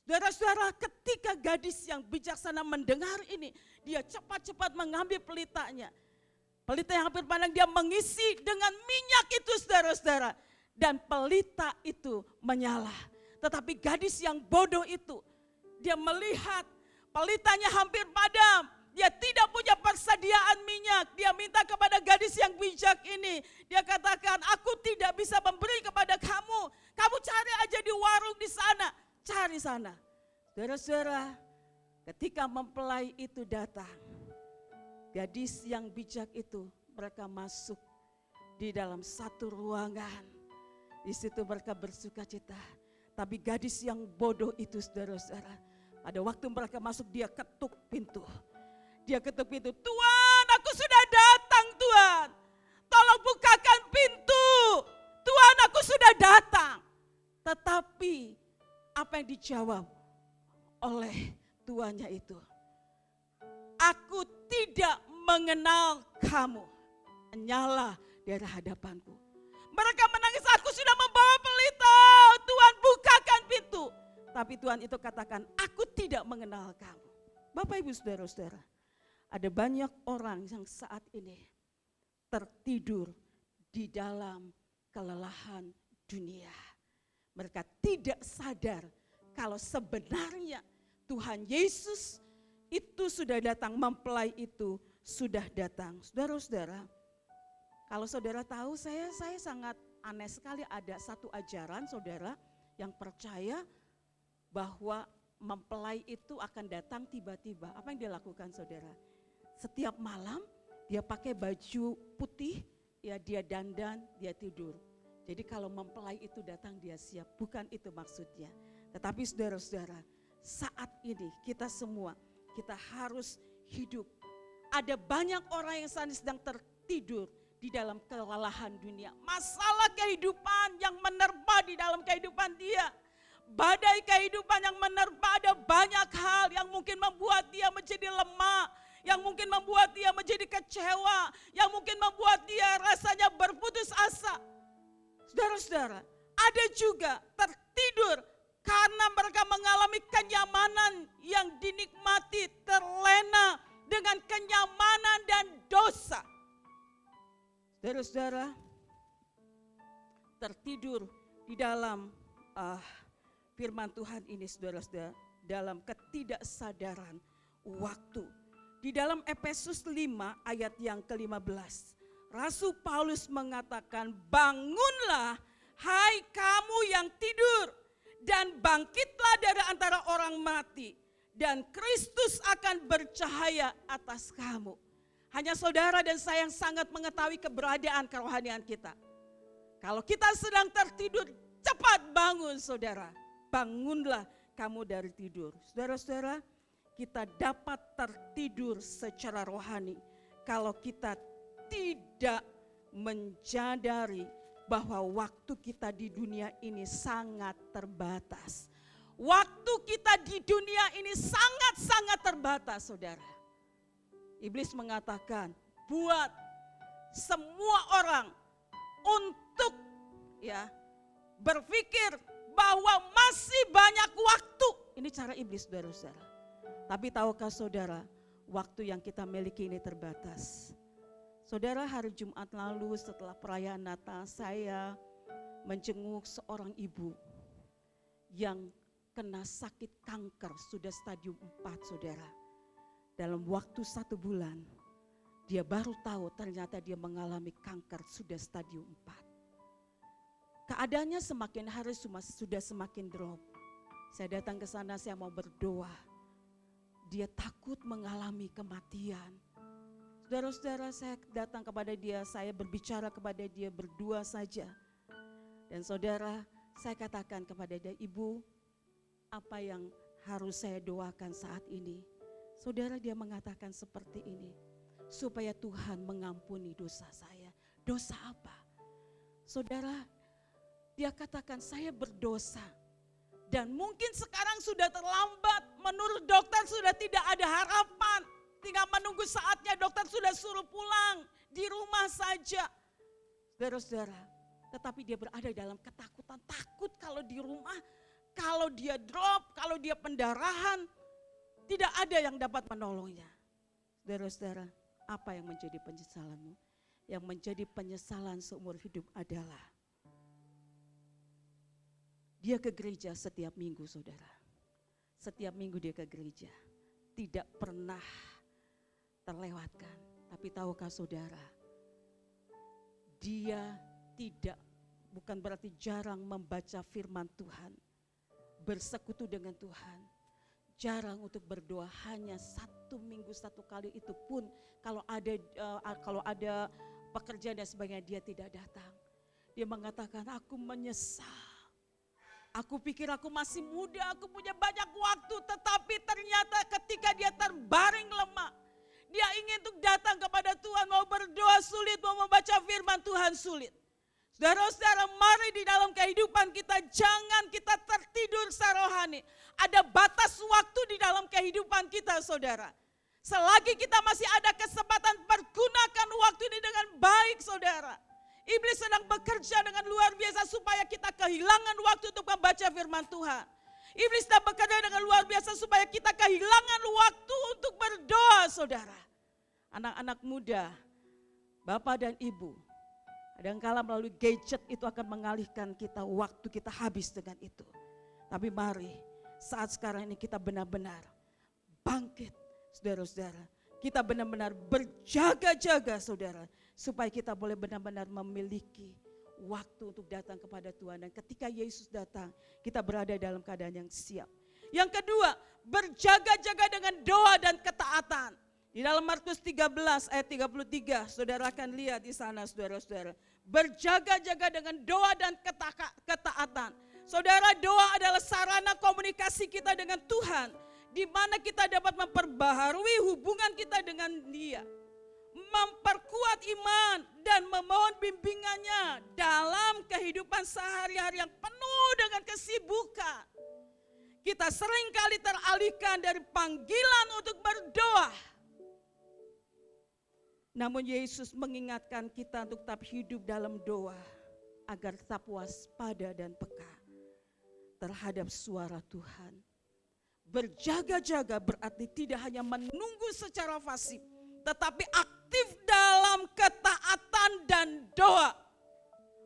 Saudara-saudara, ketika gadis yang bijaksana mendengar ini, dia cepat-cepat mengambil pelitanya. Pelita yang hampir pandang, dia mengisi dengan minyak itu, saudara-saudara. Dan pelita itu menyala. Tetapi gadis yang bodoh itu, dia melihat pelitanya hampir padam. Dia tidak punya persediaan minyak. Dia minta kepada gadis yang bijak ini. Dia katakan, aku tidak bisa memberi kepada kamu. Kamu cari aja di warung di sana. Cari sana. Saudara-saudara, ketika mempelai itu datang, gadis yang bijak itu, mereka masuk di dalam satu ruangan. Di situ mereka bersuka cita. Tapi gadis yang bodoh itu, saudara-saudara, pada waktu mereka masuk, dia ketuk pintu. Dia ketuk pintu, Tuhan, aku sudah datang, Tuhan. Tolong bukakan pintu. Tuhan, aku sudah datang. Tetapi apa yang dijawab oleh tuannya itu? Aku tidak mengenal kamu. Nyala dari hadapanku. Mereka menangis, aku sudah membawa pelita. Tuhan, bukakan pintu. Tapi Tuhan itu katakan, aku tidak mengenal kamu. Bapak, Ibu, saudara-saudara, ada banyak orang yang saat ini tertidur di dalam kelelahan dunia. Mereka tidak sadar kalau sebenarnya Tuhan Yesus itu sudah datang, mempelai itu sudah datang. Saudara-saudara, kalau saudara tahu, saya sangat aneh sekali ada satu ajaran saudara yang percaya bahwa mempelai itu akan datang tiba-tiba. Apa yang dia lakukan, saudara? Setiap malam dia pakai baju putih, ya dia dandan, dia tidur. Jadi kalau mempelai itu datang dia siap, bukan itu maksudnya. Tetapi saudara-saudara, saat ini kita semua, kita harus hidup. Ada banyak orang yang saat ini sedang tertidur di dalam kelelahan dunia. Masalah kehidupan yang menerpa di dalam kehidupan dia. Badai kehidupan yang menerpa, ada banyak hal yang mungkin membuat dia menjadi lemah. Yang mungkin membuat dia menjadi kecewa. Yang mungkin membuat dia rasanya berputus asa. Saudara-saudara, ada juga tertidur karena mereka mengalami kenyamanan yang dinikmati, terlena dengan kenyamanan dan dosa. Saudara-saudara, tertidur di dalam firman Tuhan ini, saudara-saudara, dalam ketidaksadaran waktu. Di dalam Efesus 5 ayat yang ke-15, Rasul Paulus mengatakan, bangunlah hai kamu yang tidur, dan bangkitlah dari antara orang mati, dan Kristus akan bercahaya atas kamu. Hanya saudara dan saya yang sangat mengetahui keberadaan kerohanian kita. Kalau kita sedang tertidur, cepat bangun saudara. Bangunlah kamu dari tidur. Saudara-saudara, kita dapat tertidur secara rohani kalau kita tidak menjadari bahwa waktu kita di dunia ini sangat terbatas. Waktu kita di dunia ini sangat-sangat terbatas, saudara. Iblis mengatakan, buat semua orang untuk berpikir bahwa masih banyak waktu. Ini cara iblis, saudara-saudara. Tapi tahukah saudara, waktu yang kita miliki ini terbatas. Saudara, hari Jumat lalu setelah perayaan Natal, saya menjenguk seorang ibu yang kena sakit kanker, sudah stadium 4, saudara. Dalam waktu 1 bulan, dia baru tahu ternyata dia mengalami kanker sudah stadium 4. Keadaannya semakin hari sudah semakin drop. Saya datang ke sana, saya mau berdoa. Dia takut mengalami kematian. Saudara-saudara, saya datang kepada dia, saya berbicara kepada dia berdua saja. Dan saudara, saya katakan kepada dia, ibu, apa yang harus saya doakan saat ini? Saudara, dia mengatakan seperti ini, supaya Tuhan mengampuni dosa saya. Dosa apa? Saudara, dia katakan saya berdosa. Dan mungkin sekarang sudah terlambat, menurut dokter sudah tidak ada harapan. Tinggal menunggu saatnya dokter sudah suruh pulang, di rumah saja. Saudara-saudara, tetapi dia berada dalam ketakutan, takut kalau di rumah kalau dia drop, kalau dia pendarahan, tidak ada yang dapat menolongnya. Saudara-saudara, apa yang menjadi penyesalanmu? Yang menjadi penyesalan seumur hidup adalah dia ke gereja setiap minggu, saudara. Setiap minggu dia ke gereja, tidak pernah terlewatkan. Tapi tahukah saudara, dia tidak, bukan berarti jarang membaca firman Tuhan, bersekutu dengan Tuhan, jarang untuk berdoa, hanya 1 minggu 1 kali, itu pun kalau ada pekerjaan dan sebagainya dia tidak datang. Dia mengatakan, aku menyesal. Aku pikir aku masih muda, aku punya banyak waktu, tetapi ternyata ketika dia terbaring lemah, dia ingin untuk datang kepada Tuhan, mau berdoa sulit, mau membaca firman Tuhan sulit. Saudara-saudara, mari di dalam kehidupan kita jangan kita tertidur secara rohani. Ada batas waktu di dalam kehidupan kita, saudara. Selagi kita masih ada kesempatan, pergunakan waktu ini dengan baik, saudara. Iblis sedang bekerja dengan luar biasa supaya kita kehilangan waktu untuk membaca firman Tuhan. Iblis sedang bekerja dengan luar biasa supaya kita kehilangan waktu untuk berdoa, saudara. Anak-anak muda, bapak dan ibu, kadangkala melalui gadget itu akan mengalihkan kita, waktu kita habis dengan itu. Tapi mari saat sekarang ini kita benar-benar bangkit, saudara-saudara. Kita benar-benar berjaga-jaga, saudara, supaya kita boleh benar-benar memiliki waktu untuk datang kepada Tuhan. Dan ketika Yesus datang, kita berada dalam keadaan yang siap. Yang kedua, berjaga-jaga dengan doa dan ketaatan. Di dalam Markus 13 ayat 33, saudara akan lihat di sana, saudara-saudara. Berjaga-jaga dengan doa dan ketaatan. Saudara, doa adalah sarana komunikasi kita dengan Tuhan, di mana kita dapat memperbaharui hubungan kita dengan Dia, memperkuat iman dan memohon bimbingannya dalam kehidupan sehari-hari yang penuh dengan kesibukan. Kita seringkali teralihkan dari panggilan untuk berdoa. Namun Yesus mengingatkan kita untuk tetap hidup dalam doa, agar tetap waspada dan peka terhadap suara Tuhan. Berjaga-jaga berarti tidak hanya menunggu secara pasif, tetapi aktif dalam ketaatan dan doa.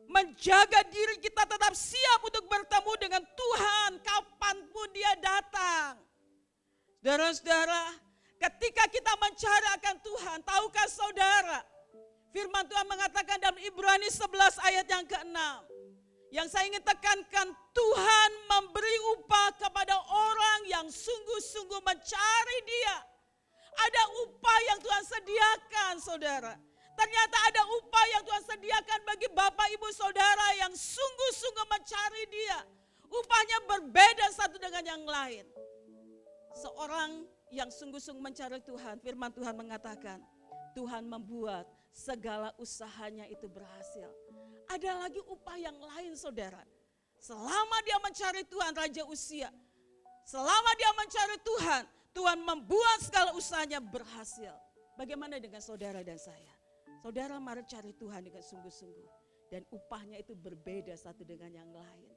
Menjaga diri kita tetap siap untuk bertemu dengan Tuhan kapanpun Dia datang. Saudara-saudara, ketika kita mencari akan Tuhan, tahukah saudara, firman Tuhan mengatakan dalam Ibrani 11 ayat yang ke-6, yang saya ingin tekankan, Tuhan memberi upah kepada orang yang sungguh-sungguh mencari Dia. Ada upah yang Tuhan sediakan, saudara. Ternyata ada upah yang Tuhan sediakan bagi Bapak Ibu Saudara yang sungguh-sungguh mencari Dia. Upahnya berbeda satu dengan yang lain. Seorang yang sungguh-sungguh mencari Tuhan, firman Tuhan mengatakan, Tuhan membuat segala usahanya itu berhasil. Ada lagi upah yang lain, saudara. Selama dia mencari Tuhan, Raja Usia, selama dia mencari Tuhan, Tuhan membuat segala usahanya berhasil. Bagaimana dengan saudara dan saya? Saudara, mari cari Tuhan dengan sungguh-sungguh. Dan upahnya itu berbeda satu dengan yang lain.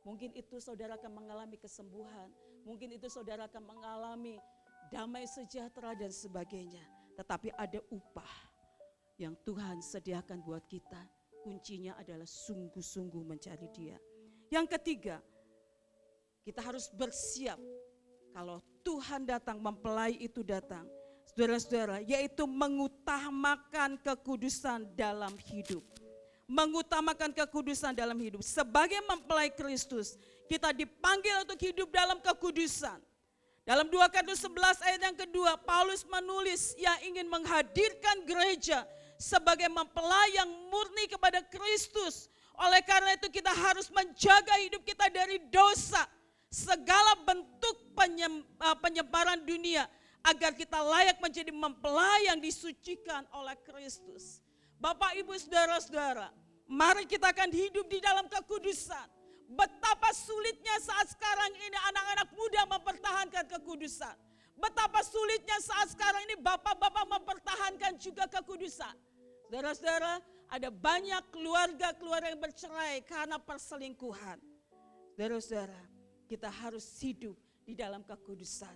Mungkin itu saudara akan mengalami kesembuhan. Mungkin itu saudara akan mengalami damai sejahtera dan sebagainya. Tetapi ada upah yang Tuhan sediakan buat kita. Kuncinya adalah sungguh-sungguh mencari Dia. Yang ketiga, kita harus bersiap kalau Tuhan datang, mempelai itu datang. Saudara-saudara, yaitu mengutamakan kekudusan dalam hidup. Mengutamakan kekudusan dalam hidup. Sebagai mempelai Kristus, kita dipanggil untuk hidup dalam kekudusan. Dalam 2 Korintus 11 ayat yang kedua, Paulus menulis yang ingin menghadirkan gereja sebagai mempelai yang murni kepada Kristus. Oleh karena itu kita harus menjaga hidup kita dari dosa, segala bentuk penyebaran dunia, agar kita layak menjadi mempelai yang disucikan oleh Kristus. Bapak, Ibu, saudara-saudara, mari kita akan hidup di dalam kekudusan. Betapa sulitnya saat sekarang ini anak-anak muda mempertahankan kekudusan. Betapa sulitnya saat sekarang ini bapak-bapak mempertahankan juga kekudusan. Saudara-saudara, ada banyak keluarga-keluarga yang bercerai karena perselingkuhan. Saudara-saudara, kita harus hidup di dalam kekudusan.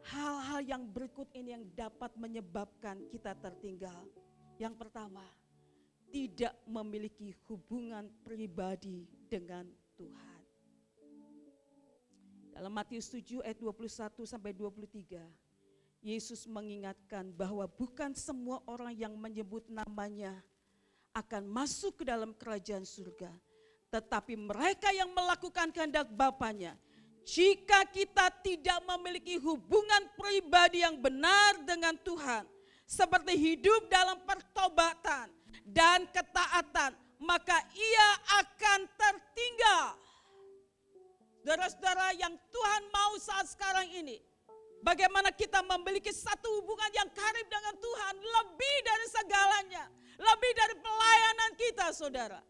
Hal-hal yang berikut ini yang dapat menyebabkan kita tertinggal. Yang pertama, tidak memiliki hubungan pribadi dengan Tuhan. Dalam Matius 7 ayat 21 sampai 23, Yesus mengingatkan bahwa bukan semua orang yang menyebut namanya akan masuk ke dalam kerajaan surga, tetapi mereka yang melakukan kehendak Bapanya. Jika kita tidak memiliki hubungan pribadi yang benar dengan Tuhan, seperti hidup dalam pertobatan dan ketaatan, maka ia akan tertinggal. Saudara-saudara yang Tuhan mau saat sekarang ini, bagaimana kita memiliki satu hubungan yang karib dengan Tuhan, lebih dari segalanya, lebih dari pelayanan kita, saudara.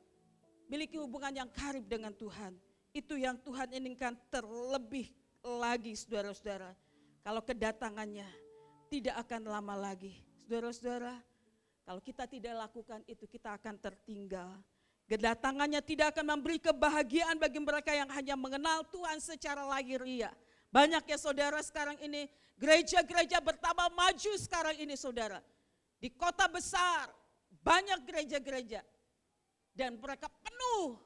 Miliki hubungan yang karib dengan Tuhan. Itu yang Tuhan inginkan terlebih lagi, saudara-saudara. Kalau kedatangannya tidak akan lama lagi. Saudara-saudara, kalau kita tidak lakukan itu, kita akan tertinggal. Kedatangannya tidak akan memberi kebahagiaan bagi mereka yang hanya mengenal Tuhan secara lahiriah. Banyak ya saudara sekarang ini, gereja-gereja bertambah maju sekarang ini saudara. Di kota besar, banyak gereja-gereja. Dan mereka penuh.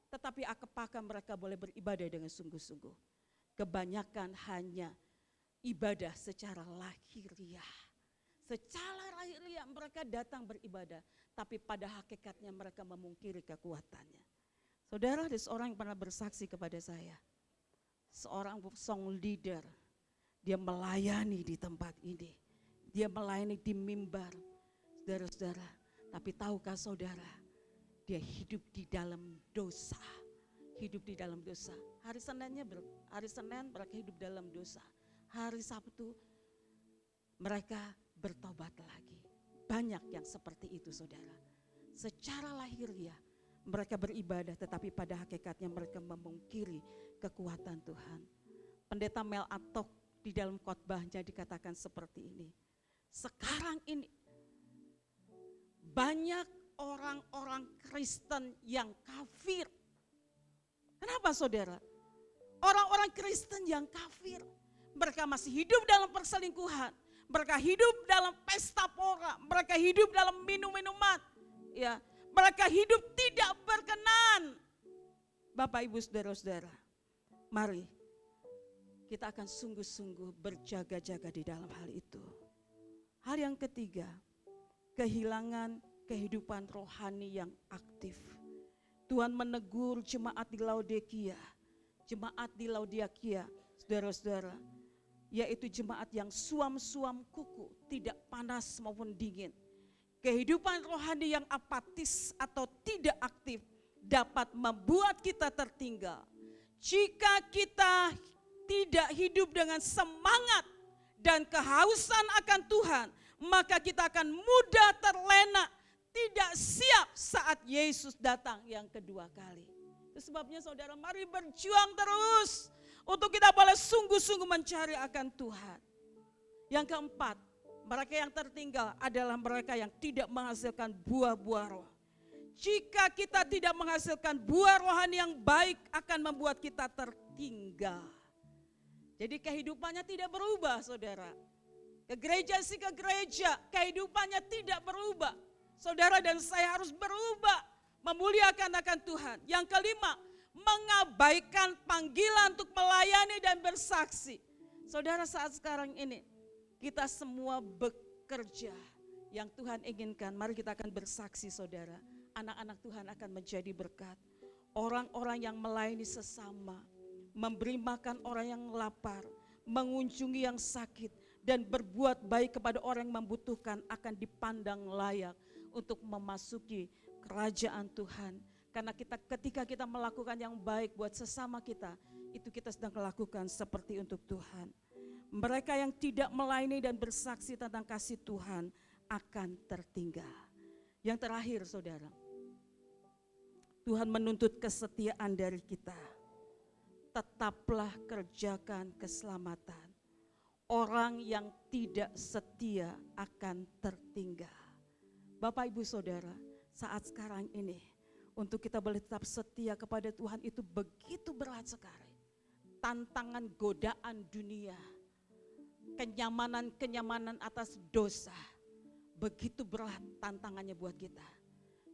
Tetapi apakah mereka boleh beribadah dengan sungguh-sungguh? Kebanyakan hanya ibadah secara lahiriah. Secara lahiriah mereka datang beribadah, tapi pada hakikatnya mereka memungkiri kekuatannya. Saudara, ada seorang yang pernah bersaksi kepada saya. Seorang song leader, dia melayani di tempat ini. Dia melayani di mimbar, saudara-saudara. Tapi tahukah saudara, dia hidup di dalam dosa. Hidup di dalam dosa. Hari Senin mereka hidup dalam dosa. Hari Sabtu mereka bertobat lagi. Banyak yang seperti itu saudara. Secara lahiriah mereka beribadah, tetapi pada hakikatnya mereka memungkiri kekuatan Tuhan. Pendeta Mel Atok di dalam khotbahnya dikatakan seperti ini. Sekarang ini banyak orang-orang Kristen yang kafir. Kenapa saudara? Orang-orang Kristen yang kafir. Mereka masih hidup dalam perselingkuhan. Mereka hidup dalam pesta pora. Mereka hidup dalam minum-minuman. Ya, mereka hidup tidak berkenan. Bapak, Ibu, saudara-saudara, mari kita akan sungguh-sungguh berjaga-jaga di dalam hal itu. Hal yang ketiga, kehilangan kehidupan rohani yang aktif. Tuhan menegur jemaat di Laodikia. Jemaat di Laodikia, saudara-saudara, yaitu jemaat yang suam-suam kuku, tidak panas maupun dingin. Kehidupan rohani yang apatis atau tidak aktif dapat membuat kita tertinggal. Jika kita tidak hidup dengan semangat dan kehausan akan Tuhan, maka kita akan mudah terlena, tidak siap saat Yesus datang yang kedua kali. Itu sebabnya saudara, mari berjuang terus untuk kita boleh sungguh-sungguh mencari akan Tuhan. Yang keempat, mereka yang tertinggal adalah mereka yang tidak menghasilkan buah-buah roh. Jika kita tidak menghasilkan buah rohani yang baik, akan membuat kita tertinggal. Jadi kehidupannya tidak berubah saudara. Ke gereja sih ke gereja, kehidupannya tidak berubah. Saudara dan saya harus berubah, memuliakan akan Tuhan. Yang kelima, mengabaikan panggilan untuk melayani dan bersaksi. Saudara, saat sekarang ini kita semua bekerja. Yang Tuhan inginkan, mari kita akan bersaksi saudara. Anak-anak Tuhan akan menjadi berkat. Orang-orang yang melayani sesama, memberi makan orang yang lapar, mengunjungi yang sakit, dan berbuat baik kepada orang yang membutuhkan akan dipandang layak untuk memasuki kerajaan Tuhan. Karena ketika kita melakukan yang baik buat sesama kita, itu kita sedang melakukan seperti untuk Tuhan. Mereka yang tidak melayani dan bersaksi tentang kasih Tuhan akan tertinggal. Yang terakhir saudara, Tuhan menuntut kesetiaan dari kita. Tetaplah kerjakan keselamatan. Orang yang tidak setia akan tertinggal. Bapak, Ibu, Saudara, saat sekarang ini untuk kita boleh tetap setia kepada Tuhan itu begitu berat sekali. tantangan godaan dunia, kenyamanan-kenyamanan atas dosa, begitu berat tantangannya buat kita.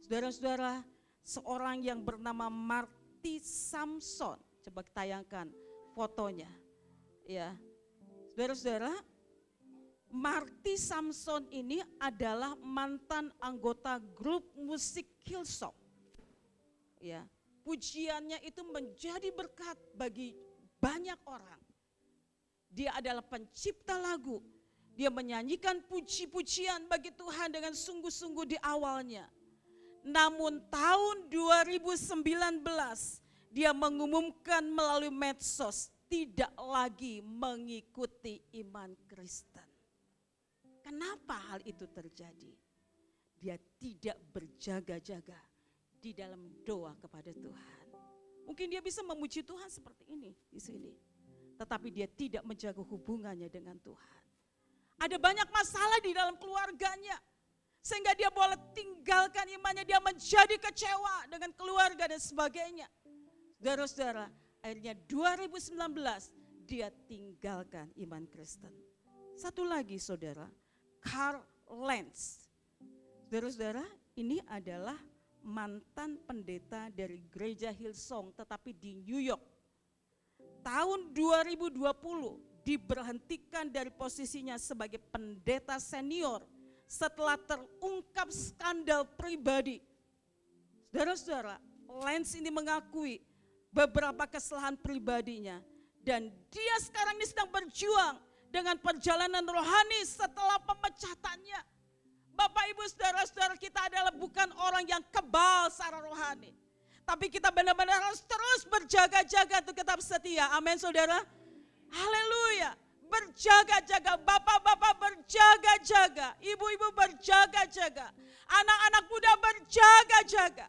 Saudara-saudara, seorang yang bernama Marty Sampson, coba tayangkan fotonya. Ya, saudara-saudara, Marty Sampson ini adalah mantan anggota grup musik Hillsong. Ya, pujiannya itu menjadi berkat bagi banyak orang. Dia adalah pencipta lagu. Dia menyanyikan puji-pujian bagi Tuhan dengan sungguh-sungguh di awalnya. Namun tahun 2019 dia mengumumkan melalui medsos tidak lagi mengikuti iman Kristen. Kenapa hal itu terjadi? Dia tidak berjaga-jaga di dalam doa kepada Tuhan. Mungkin dia bisa memuji Tuhan seperti ini di sini, tetapi dia tidak menjaga hubungannya dengan Tuhan. Ada banyak masalah di dalam keluarganya, sehingga dia boleh tinggalkan imannya, dia menjadi kecewa dengan keluarga dan sebagainya. Saudara-saudara, akhirnya 2019 dia tinggalkan iman Kristen. Satu lagi saudara, Carl Lentz. Saudara-saudara, ini adalah mantan pendeta dari gereja Hillsong tetapi di New York. Tahun 2020 diberhentikan dari posisinya sebagai pendeta senior setelah terungkap skandal pribadi. Saudara-saudara, Lentz ini mengakui beberapa kesalahan pribadinya dan dia sekarang ini sedang berjuang dengan perjalanan rohani setelah pemecatannya. Bapak Ibu saudara-saudara, kita adalah bukan orang yang kebal secara rohani. Tapi kita benar-benar harus terus berjaga-jaga untuk tetap setia. Amin saudara. Haleluya. Berjaga-jaga, bapak-bapak berjaga-jaga, ibu-ibu berjaga-jaga, anak-anak muda berjaga-jaga.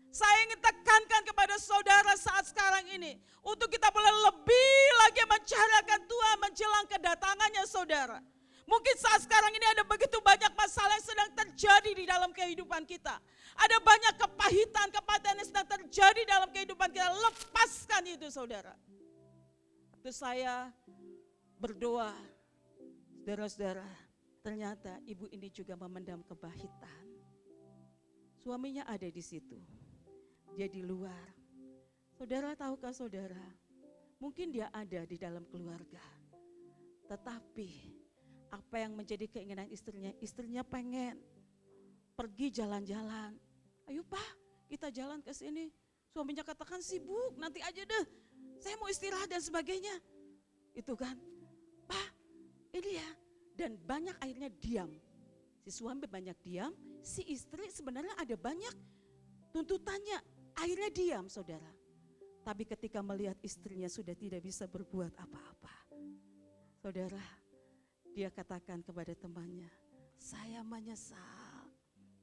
Saya ingin tekankan kepada saudara saat sekarang ini, untuk kita boleh lebih lagi mencarikan Tuhan menjelang kedatangannya saudara. Mungkin saat sekarang ini ada begitu banyak masalah yang sedang terjadi di dalam kehidupan kita. Ada banyak kepahitan yang sedang terjadi dalam kehidupan kita. Lepaskan itu saudara. Waktu saya berdoa, saudara-saudara, ternyata ibu ini juga memendam kepahitan. Suaminya ada di situ, dia di luar. Saudara tahukah saudara, mungkin dia ada di dalam keluarga, tetapi apa yang menjadi keinginan istrinya pengen pergi jalan-jalan. Ayo Pak, kita jalan ke sini. Suaminya katakan sibuk, nanti aja deh, saya mau istirahat dan sebagainya. Itu kan, Pak, ini ya. Dan banyak akhirnya diam. Si suami banyak diam, si istri sebenarnya ada banyak tuntutannya. Akhirnya diam saudara. Tapi ketika melihat istrinya sudah tidak bisa berbuat apa-apa, saudara, dia katakan kepada temannya, saya menyesal.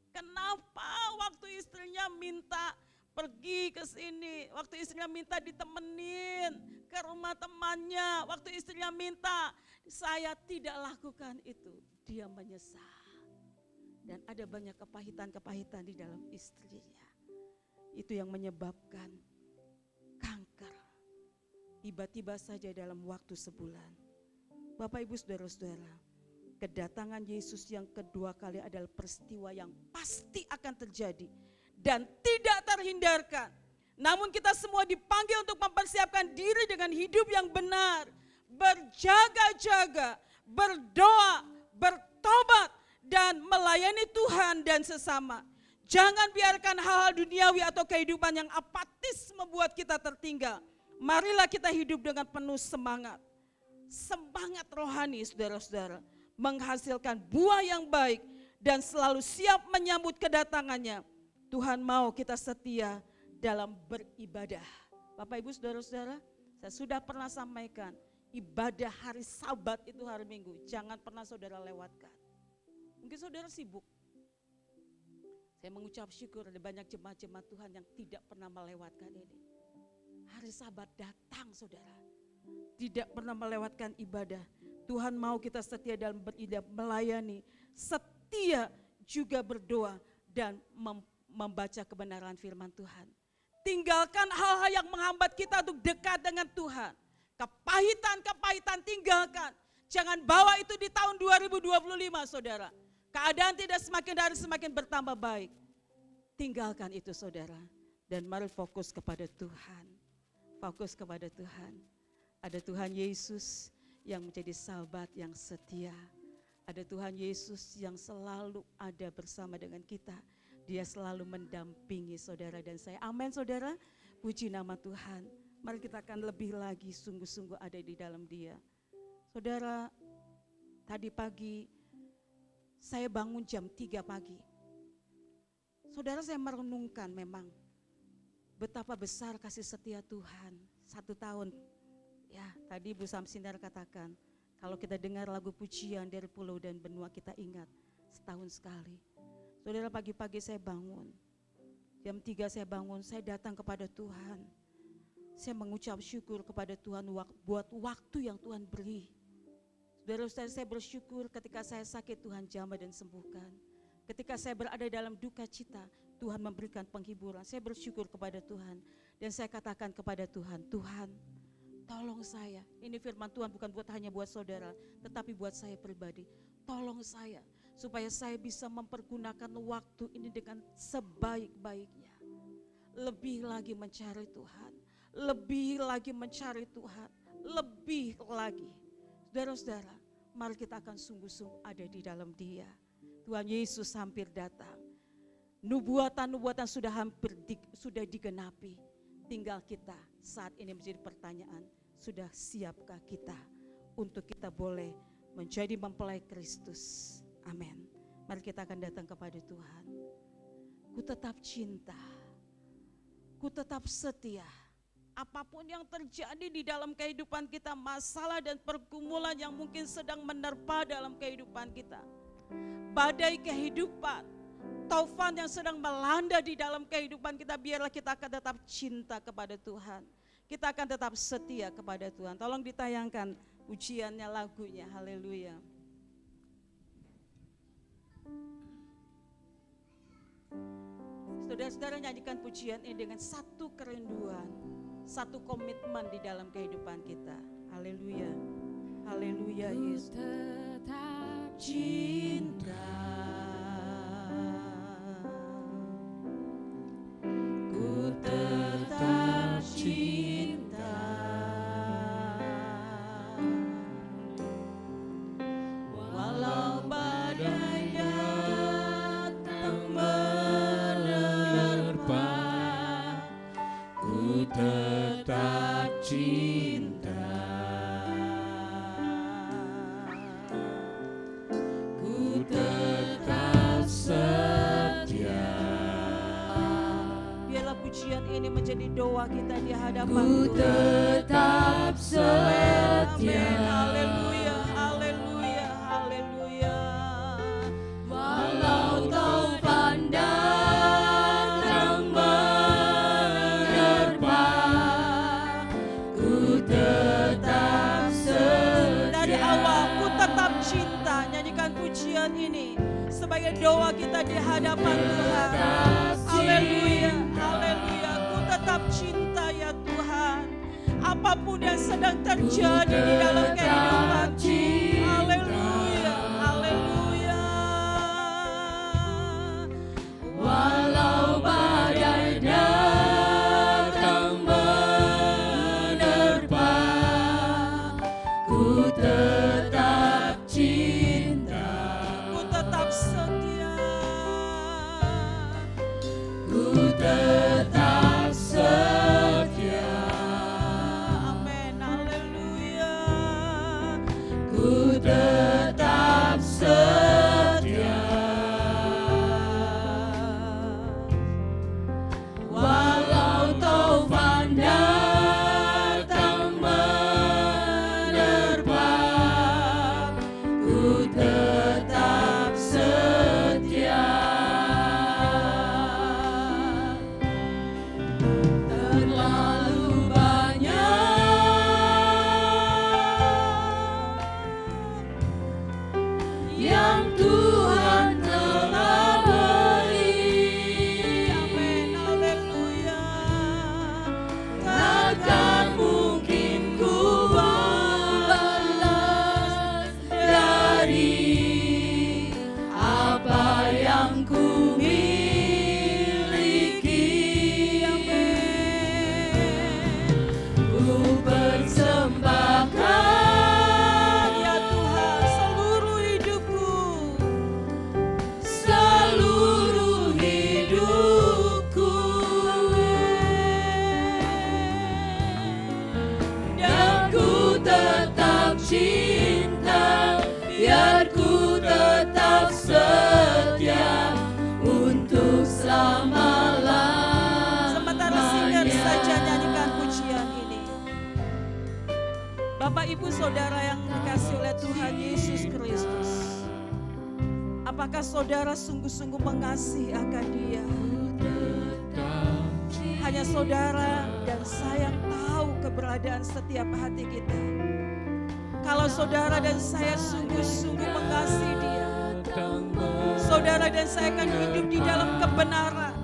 Kenapa waktu istrinya minta pergi ke sini, waktu istrinya minta ditemenin ke rumah temannya, waktu istrinya minta, saya tidak lakukan itu. Dia menyesal. Dan ada banyak kepahitan-kepahitan di dalam istrinya. Itu yang menyebabkan kanker. Tiba-tiba saja dalam waktu sebulan. Bapak Ibu saudara-saudara, kedatangan Yesus yang kedua kali adalah peristiwa yang pasti akan terjadi dan tidak terhindarkan. Namun kita semua dipanggil untuk mempersiapkan diri dengan hidup yang benar, berjaga-jaga, berdoa, bertobat, dan melayani Tuhan dan sesama. Jangan biarkan hal-hal duniawi atau kehidupan yang apatis membuat kita tertinggal. Marilah kita hidup dengan penuh semangat. Semangat rohani saudara-saudara, menghasilkan buah yang baik dan selalu siap menyambut kedatangannya. Tuhan mau kita setia dalam beribadah. Bapak Ibu saudara-saudara, saya sudah pernah sampaikan, ibadah hari Sabat itu hari Minggu, jangan pernah saudara lewatkan. Mungkin saudara sibuk. Saya mengucap syukur ada banyak jemaat-jemaat Tuhan yang tidak pernah melewatkan ini. Hari Sabat datang saudara. Tidak pernah melewatkan ibadah. Tuhan mau kita setia dalam beribadah, melayani, setia juga berdoa dan membaca kebenaran firman Tuhan. Tinggalkan hal-hal yang menghambat kita untuk dekat dengan Tuhan. Kepahitan tinggalkan. Jangan bawa itu di tahun 2025 saudara. Keadaan tidak semakin hari semakin bertambah baik. Tinggalkan itu saudara. Dan mari fokus kepada Tuhan. Fokus kepada Tuhan. Ada Tuhan Yesus yang menjadi sahabat yang setia. Ada Tuhan Yesus yang selalu ada bersama dengan kita. Dia selalu mendampingi saudara dan saya. Amin saudara. Puji nama Tuhan. Mari kita akan lebih lagi sungguh-sungguh ada di dalam Dia. Saudara, tadi pagi saya bangun jam 3 pagi. Saudara, saya merenungkan memang betapa besar kasih setia Tuhan. 1 tahun, ya tadi Bu Samsindar katakan, kalau kita dengar lagu pujian dari pulau dan benua kita ingat setahun sekali. Saudara, pagi-pagi saya bangun, jam 3 saya bangun, saya datang kepada Tuhan. Saya mengucap syukur kepada Tuhan buat waktu yang Tuhan beri. Saudara-saudara, saya bersyukur ketika saya sakit Tuhan jamah dan sembuhkan. Ketika saya berada dalam duka cita, Tuhan memberikan penghiburan. Saya bersyukur kepada Tuhan. Dan saya katakan kepada Tuhan, Tuhan tolong saya. Ini firman Tuhan bukan hanya buat saudara, tetapi buat saya pribadi. Tolong saya supaya saya bisa mempergunakan waktu ini dengan sebaik-baiknya. Lebih lagi mencari Tuhan. Lebih lagi mencari Tuhan. Lebih lagi. Saudara-saudara, mari kita akan sungguh-sungguh ada di dalam Dia. Tuhan Yesus hampir datang. Nubuatan-nubuatan sudah digenapi. Tinggal kita saat ini menjadi pertanyaan, sudah siapkah kita untuk kita boleh menjadi mempelai Kristus? Amin. Mari kita akan datang kepada Tuhan. Ku tetap cinta. Ku tetap setia. Apapun yang terjadi di dalam kehidupan kita, masalah dan pergumulan yang mungkin sedang menerpa dalam kehidupan kita. Badai kehidupan, taufan yang sedang melanda di dalam kehidupan kita, biarlah kita akan tetap cinta kepada Tuhan. Kita akan tetap setia kepada Tuhan. Tolong ditayangkan pujiannya, lagunya, haleluya. Saudara-saudara, nyanyikan pujian ini dengan satu kerinduan, satu komitmen di dalam kehidupan kita. Haleluya. Haleluya Yesus. Tetap Cinta. Ku tetap cinta. Walau badai datang menerpa, ku tetap cinta. Ku tetap setia. Biarlah pujian ini menjadi doa kita di hadapan Ku Tuhan. tetap setia. Amin. Haleluya, haleluya, haleluya. Walau taufan datang menerpa, ku tetap setia. Dari awal ku tetap cinta. Nyanyikan pujian ini sebagai doa kita di hadapan Tuhan. Haleluya, haleluya. Ku tetap cinta ya Tuhan. Apapun yang sedang terjadi di dalam kehidupan. Haleluya, haleluya. Walau badai datang menerpa, ku tetap cinta. Ku tetap setia. Ku tetap setia. Amin, haleluya. Bapak Ibu Saudara yang dikasihi oleh Tuhan Yesus Kristus, apakah saudara sungguh-sungguh mengasihi akan Dia? Hanya saudara dan saya yang tahu keberadaan setiap hati kita. Kalau saudara dan saya sungguh-sungguh mengasihi Dia, saudara dan saya akan hidup di dalam kebenaran.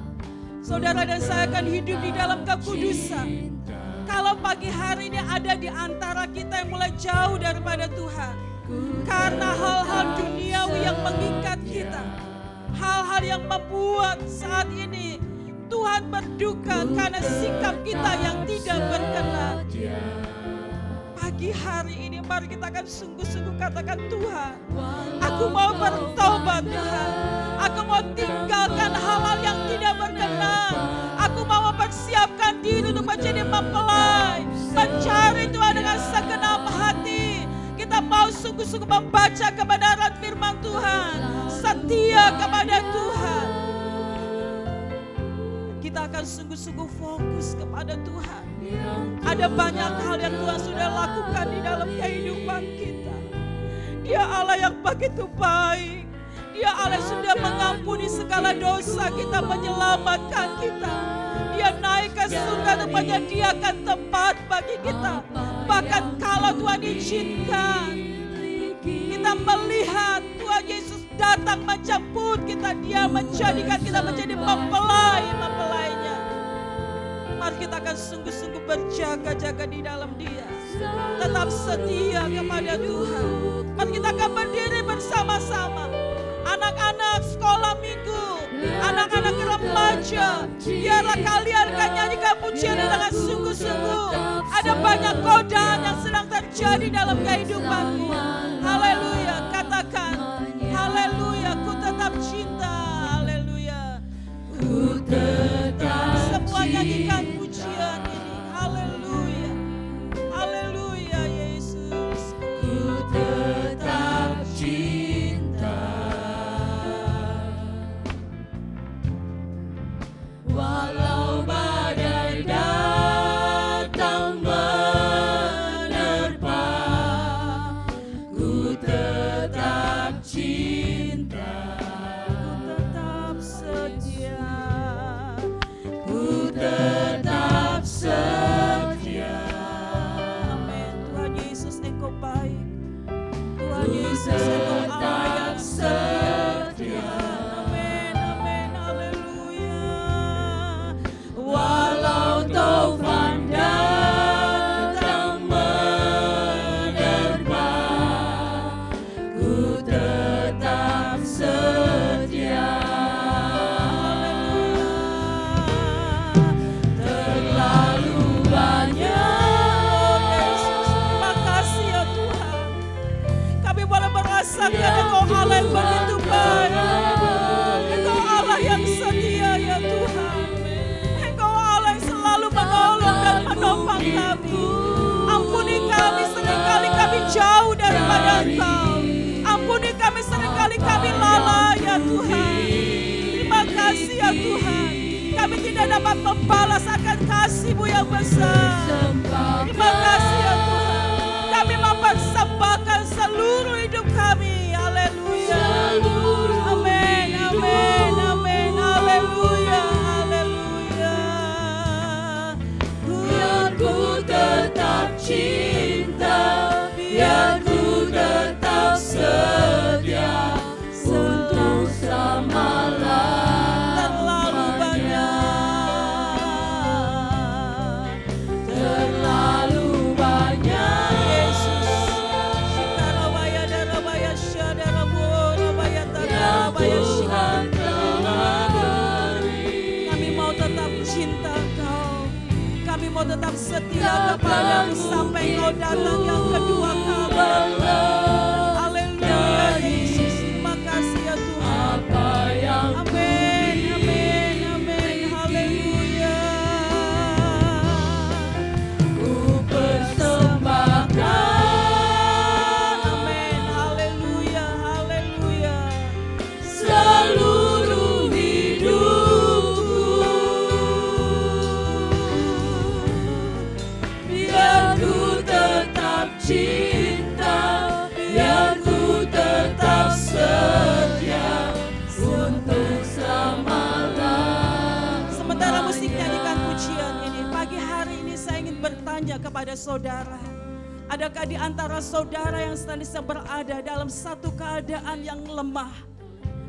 Saudara dan saya akan hidup di dalam kekudusan. Kalau pagi hari ini ada di antara kita yang mulai jauh daripada Tuhan, karena hal-hal duniawi yang mengikat kita, hal-hal yang membuat saat ini Tuhan berduka karena sikap kita yang tidak berkenan. Pagi hari ini mari kita akan sungguh-sungguh katakan, Tuhan, aku mau bertobat Tuhan. Aku mau tinggalkan hal-hal yang tidak berkenan. Aku mau mempersiapkan diri untuk menjadi mempelai, mencari Tuhan dengan segenap hati. Kita mau sungguh-sungguh membaca kebenaran firman Tuhan, setia kepada Tuhan. Kita akan sungguh-sungguh fokus kepada Tuhan. Ada banyak hal yang Tuhan sudah lakukan di dalam kehidupan kita. Dia Allah yang begitu baik. Dia Allah yang sudah mengampuni segala dosa kita, menyelamatkan kita. Dia naik ke surga untuk menyediakan tempat bagi kita. Bahkan kalau Tuhan izinkan, kita melihat Tuhan Yesus datang menjemput kita, Dia menjadikan kita menjadi mempelai-mempelainya. Mari kita akan sungguh-sungguh berjaga-jaga di dalam Dia, tetap setia kepada Tuhan. Mari kita akan berdiri bersama-sama. Anak-anak sekolah minggu, anak-anak remaja, biarlah kalian akan nyanyikan pujian dengan sungguh-sungguh. Ada banyak godaan yang sedang terjadi dalam kehidupanmu. Haleluya, katakan haleluya, ku tetap cinta. Haleluya, ku tetap semua nyanyikan pujian ini. Haleluya, haleluya Yesus, ku tetap cinta. Walau badai datang menerpa, ku tetap cinta, ku tetap setia, ku tetap setia. Amin. Tuhan Yesus, Engkau baik. Tuhan Yesus, Engkau Allah yang setia. Amin, amin, haleluya. Walau taufan datang menerpa, ku tetap setia. Terlalu banyak, Yesus, terima kasih ya Tuhan. Kami boleh merasakan Engkau Allah yang begitu baik. Engkau Allah yang setia ya Tuhan. Engkau Allah yang selalu menolong dan menopang kami. Ampuni kami seringkali kami jauh daripada Engkau. Ampuni kami seringkali kami lalai ya Tuhan. Terima kasih ya Tuhan. Kami tidak dapat membalas akan kasih-Mu yang besar. Terima kasih ya Tuhan. Kami mempersembahkan seluruh hidup kami. Haleluya. Amin, amin, amin. Haleluya, haleluya. Biar ku tetap cinta, biar ku tetap setia untuk selama-lamanya. Terlalu banyak, terlalu banyak. Yesus, Shikarabaya darabaya syadarabaya tadarabaya kami mau tetap cinta Engkau. Kami mau tetap setia kepadamu sampai Engkau datang yang kedua kali. Haleluya Yesus, terima kasih ya Tuhan. Amin, amin, amin, haleluya. Ku persembahkan, amin, haleluya, haleluya. Seluruh hidupku, biar ku tetap cinta. kepada saudara. Adakah di antara saudara yang sedang berada dalam satu keadaan yang lemah?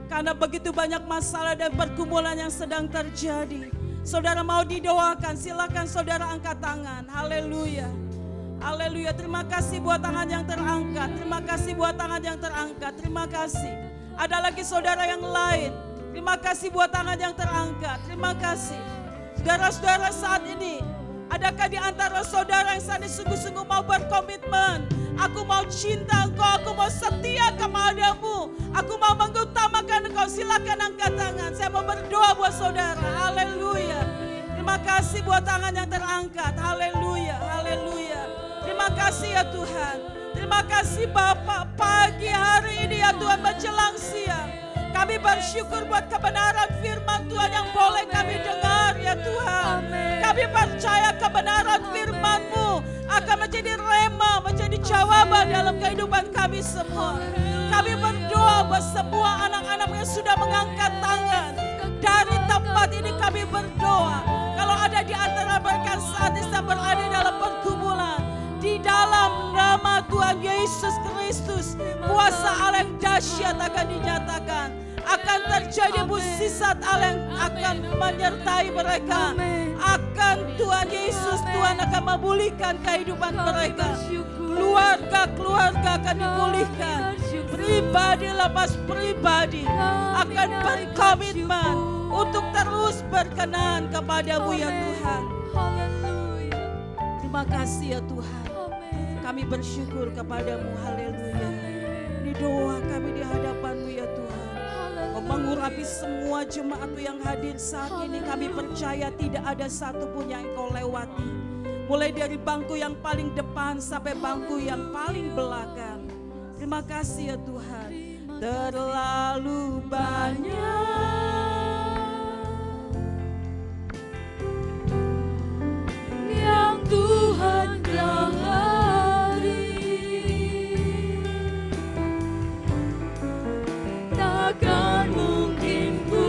Karena begitu banyak masalah dan pergumulan yang sedang terjadi. Saudara mau didoakan, silakan saudara angkat tangan. Haleluya. Haleluya. Terima kasih buat tangan yang terangkat. Terima kasih buat tangan yang terangkat. Terima kasih. Ada lagi saudara yang lain. Terima kasih buat tangan yang terangkat. Terima kasih. Saudara-saudara saat ini, adakah di antara saudara yang saat ini sungguh-sungguh mau berkomitmen? Aku mau cinta Engkau, aku mau setia kepadamu, aku mau mengutamakan Engkau. Silakan angkat tangan. Saya mau berdoa buat saudara. Haleluya. Terima kasih buat tangan yang terangkat. Haleluya. Haleluya. Terima kasih ya Tuhan. Terima kasih Bapak, pagi hari ini ya Tuhan menjelang siang. Kami bersyukur buat kebenaran firman Tuhan yang boleh kami dengar ya Tuhan. Kami percaya kebenaran firman-Mu akan menjadi rema, menjadi jawaban dalam kehidupan kami semua. Kami berdoa buat semua anak-anak yang sudah mengangkat tangan. Dari tempat ini kami berdoa. Kalau ada di antara mereka saat ini sedang berada dalam pergumulan, di dalam nama Tuhan Yesus Kristus, kuasa Allah yang dahsyat akan dinyatakan. Akan terjadi mukjizat Allah yang akan menyertai mereka. Akan Tuhan Yesus, Tuhan akan memulihkan kehidupan mereka. Keluarga-keluarga akan dipulihkan. Pribadi lepas pribadi akan berkomitmen untuk terus berkenan kepadamu ya Tuhan. Terima kasih ya Tuhan. Kami bersyukur kepadamu. Haleluya. Ini doa kami di hadapan-Mu ya Tuhan. Kau mengurapi semua jemaat yang hadir saat ini. Kami percaya tidak ada satupun yang Kau lewati. Mulai dari bangku yang paling depan sampai bangku yang paling belakang. Terima kasih ya Tuhan. Terlalu banyak yang Tuhan gelari, takkan mungkin ku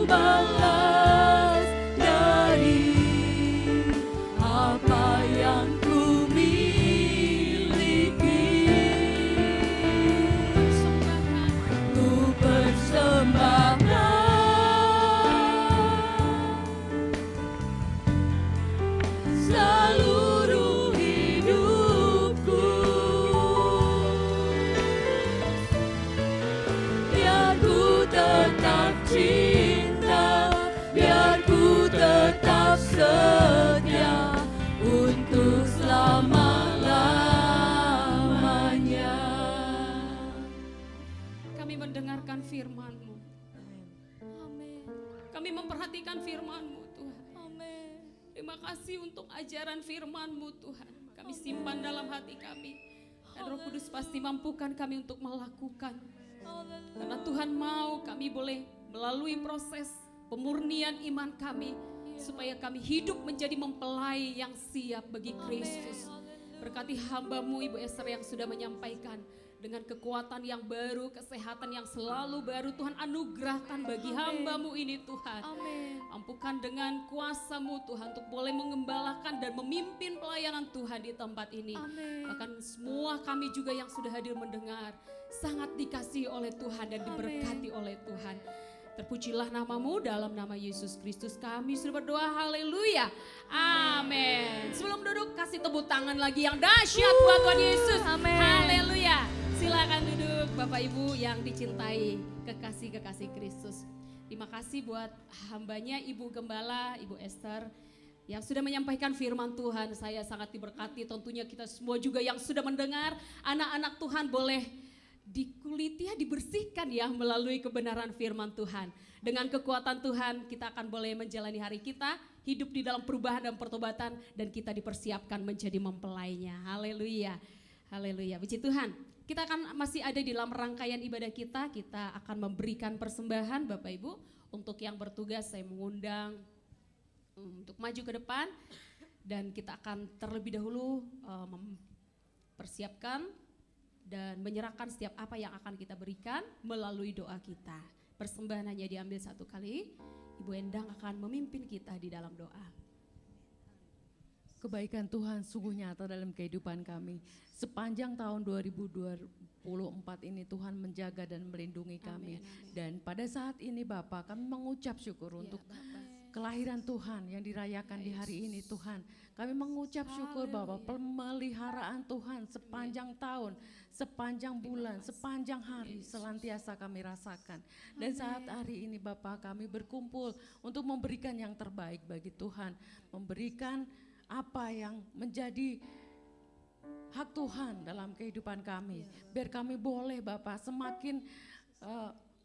balas dari apa yang ku miliki. Ku persembahkan seluruh hidupku, biar ku tetap cinta, biar ku tetap setia untuk selama-lamanya. Kami mendengarkan firman-Mu. Kami memperhatikan firman-Mu Tuhan. Terima kasih untuk ajaran firman-Mu Tuhan. Kami simpan dalam hati kami. Dan Roh Kudus pasti mampukan kami untuk melakukan. Karena Tuhan mau kami boleh melalui proses pemurnian iman kami. Supaya kami hidup menjadi mempelai yang siap bagi Kristus. Berkati hamba-Mu Ibu Esther yang sudah menyampaikan. Dengan kekuatan yang baru, kesehatan yang selalu baru, Tuhan anugerahkan bagi hamba-Mu ini Tuhan. Ampukan dengan kuasa-Mu Tuhan untuk boleh mengembalakan dan memimpin pelayanan Tuhan di tempat ini. Bahkan semua kami juga yang sudah hadir mendengar sangat dikasihi oleh Tuhan dan diberkati oleh Tuhan. Terpujilah nama-Mu, dalam nama Yesus Kristus kami sudah berdoa. Haleluya. Amin. Sebelum duduk kasih tepuk tangan lagi yang dahsyat buat Tuhan Yesus. Haleluya. Silakan duduk Bapak Ibu yang dicintai kekasih-kekasih Kristus. Terima kasih buat hambanya Ibu Gembala, Ibu Esther yang sudah menyampaikan firman Tuhan. Saya sangat diberkati, tentunya kita semua juga yang sudah mendengar. Anak-anak Tuhan boleh dikuliti ya, dibersihkan ya melalui kebenaran firman Tuhan. Dengan kekuatan Tuhan kita akan boleh menjalani hari kita, hidup di dalam perubahan dan pertobatan, dan kita dipersiapkan menjadi mempelainya. Haleluya. Haleluya. Puji Tuhan. Kita akan masih ada di dalam rangkaian ibadah kita akan memberikan persembahan Bapak Ibu. Untuk yang bertugas saya mengundang untuk maju ke depan dan kita akan terlebih dahulu mempersiapkan dan menyerahkan setiap apa yang akan kita berikan melalui doa kita. Persembahan hanya diambil satu kali, Ibu Endang akan memimpin kita di dalam doa. Kebaikan Tuhan sungguh nyata dalam kehidupan kami. Sepanjang tahun 2024 ini Tuhan menjaga dan melindungi kami. Dan pada saat ini Bapak, kami mengucap syukur untuk kelahiran Tuhan yang dirayakan di hari ini Tuhan. Kami mengucap syukur bahwa pemeliharaan Tuhan sepanjang tahun, sepanjang bulan, sepanjang hari senantiasa kami rasakan. Dan saat hari ini Bapak, kami berkumpul untuk memberikan yang terbaik bagi Tuhan. Memberikan apa yang menjadi hak Tuhan dalam kehidupan kami. Biar kami boleh Bapak semakin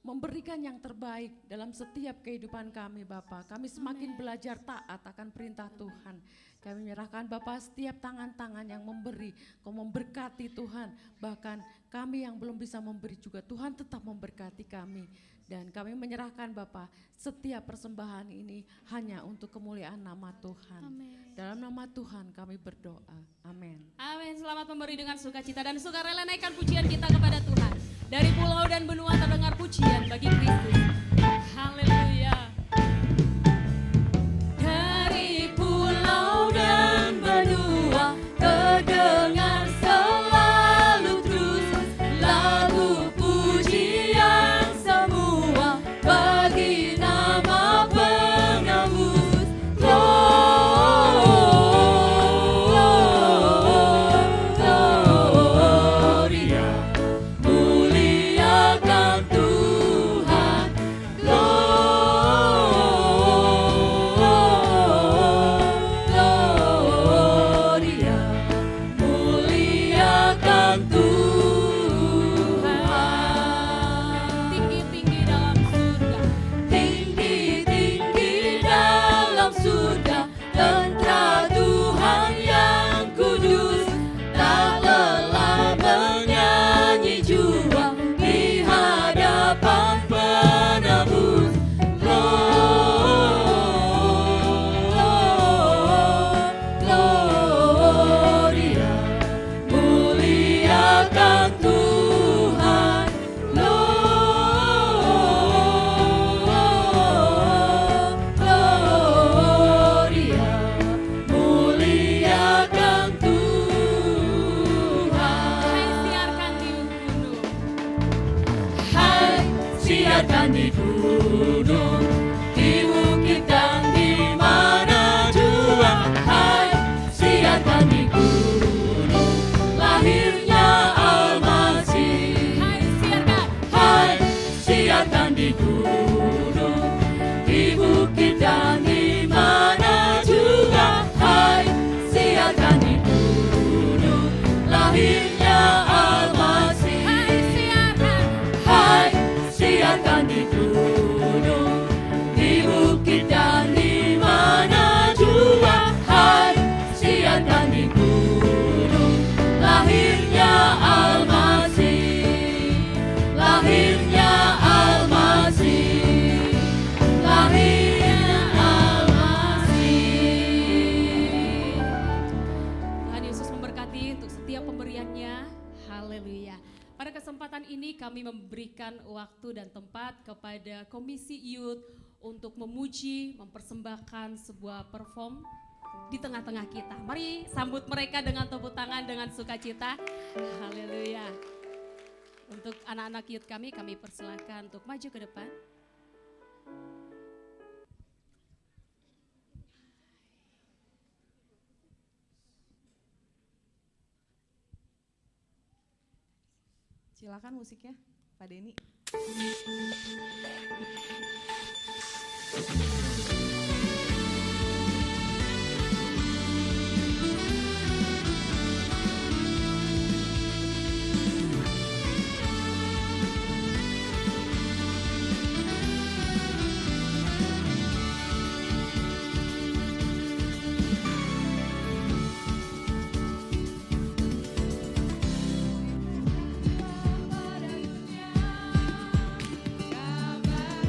memberikan yang terbaik dalam setiap kehidupan kami Bapak. Kami semakin belajar taat akan perintah Tuhan. Kami menyerahkan Bapak setiap tangan-tangan yang memberi, Kau memberkati Tuhan. Bahkan kami yang belum bisa memberi juga Tuhan tetap memberkati kami. Dan kami menyerahkan Bapak setiap persembahan ini hanya untuk kemuliaan nama Tuhan. Amin. Dalam nama Tuhan kami berdoa. Amin. Amin. Selamat memberi dengan sukacita dan sukarela naikkan pujian kita kepada Tuhan. Dari pulau dan benua terdengar pujian bagi Kristus. Haleluya. Dari pulau dan benua terdengar selalu terus lagu pujian semua bagi nama penebus. Gloria, muliakan Tuhan. Gloria, muliakan Tuhan. Tinggi-tinggi dalam surga. Tinggi-tinggi dalam surga, tentara Tuhan yang kudus, tak lelah menyanyi jua di hadapan penebus. Gloria, muliakan Tuhan. Gloria, muliakan Tuhan. Hai siarkan di gunung. Hai, siarkan di gunung, di bukit dan di mana jua. Hai, siarkan di gunung, lahirnya Almasih. Hai siarkan. Hai, siarkan di gunung, di bukit dan di mana juga. Hai, siarkan di gunung, lahirnya Almasih. Hai siarkan. Hai, siarkan di gunung, di bukit dan di mana juga. Hai, siarkan di gunung, lahirnya Almasih. Lahirnya Almasih. Lahirnya Almasih. Tuhan Yesus memberkati untuk setiap pemberiannya. Haleluya. Pada kesempatan ini kami memberikan waktu dan tempat kepada Komisi Youth untuk memuji, mempersembahkan sebuah perform di tengah-tengah kita. Mari sambut mereka dengan tepuk tangan dengan sukacita. Haleluya. Untuk anak-anak youth kami persilakan untuk maju ke depan. Silakan musiknya, Pak Denny. Kabar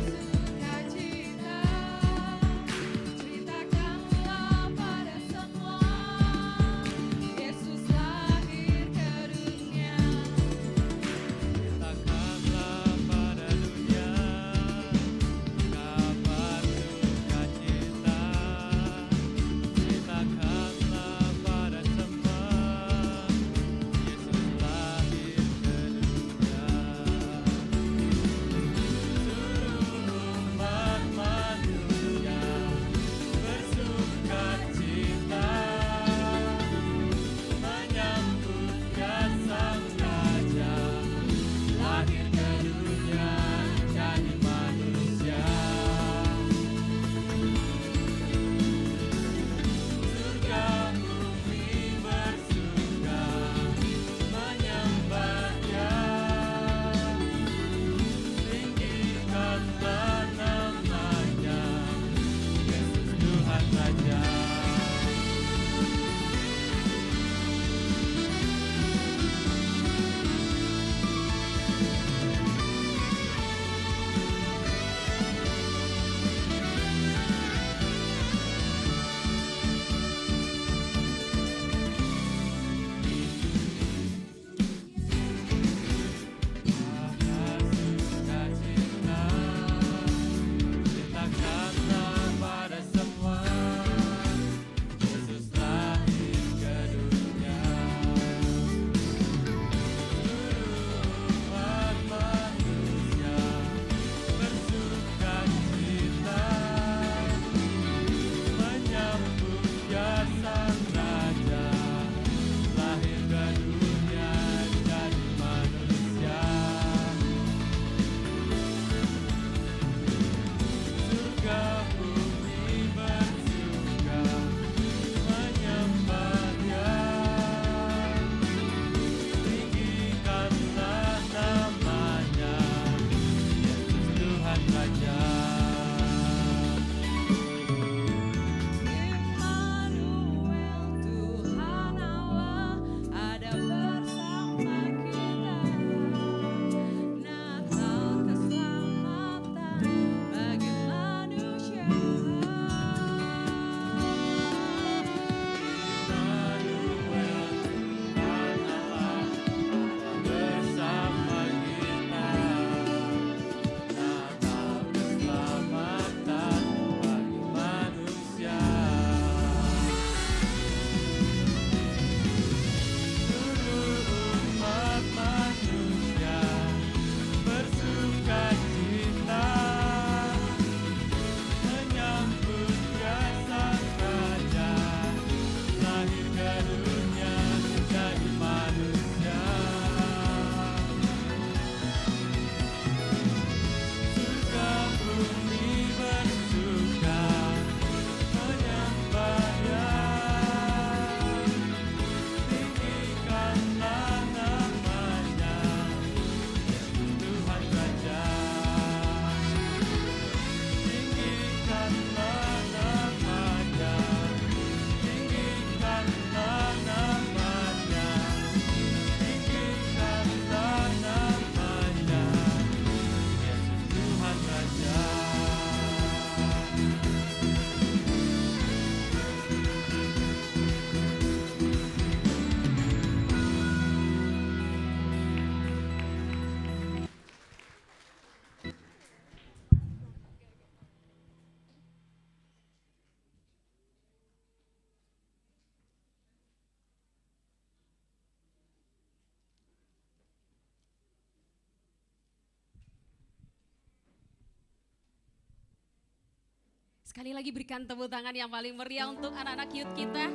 Sekali lagi berikan tepuk tangan yang paling meriah untuk anak-anak youth kita.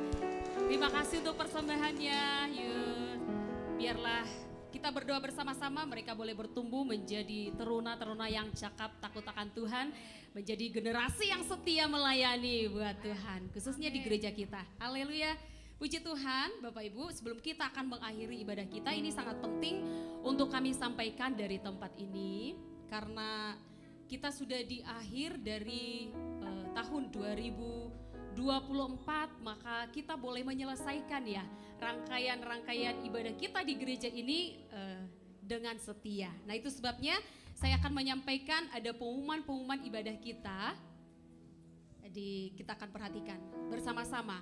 Terima kasih untuk persembahannya youth. Biarlah kita berdoa bersama-sama, mereka boleh bertumbuh menjadi teruna-teruna yang cakap takut akan Tuhan. Menjadi generasi yang setia melayani buat Tuhan, khususnya di gereja kita. Haleluya. Puji Tuhan, Bapak Ibu, sebelum kita akan mengakhiri ibadah kita, ini sangat penting untuk kami sampaikan dari tempat ini. Karena kita sudah di akhir dari tahun 2024, maka kita boleh menyelesaikan ya rangkaian-rangkaian ibadah kita di gereja ini dengan setia. Nah itu sebabnya saya akan menyampaikan ada pengumuman-pengumuman ibadah kita. Jadi kita akan perhatikan bersama-sama.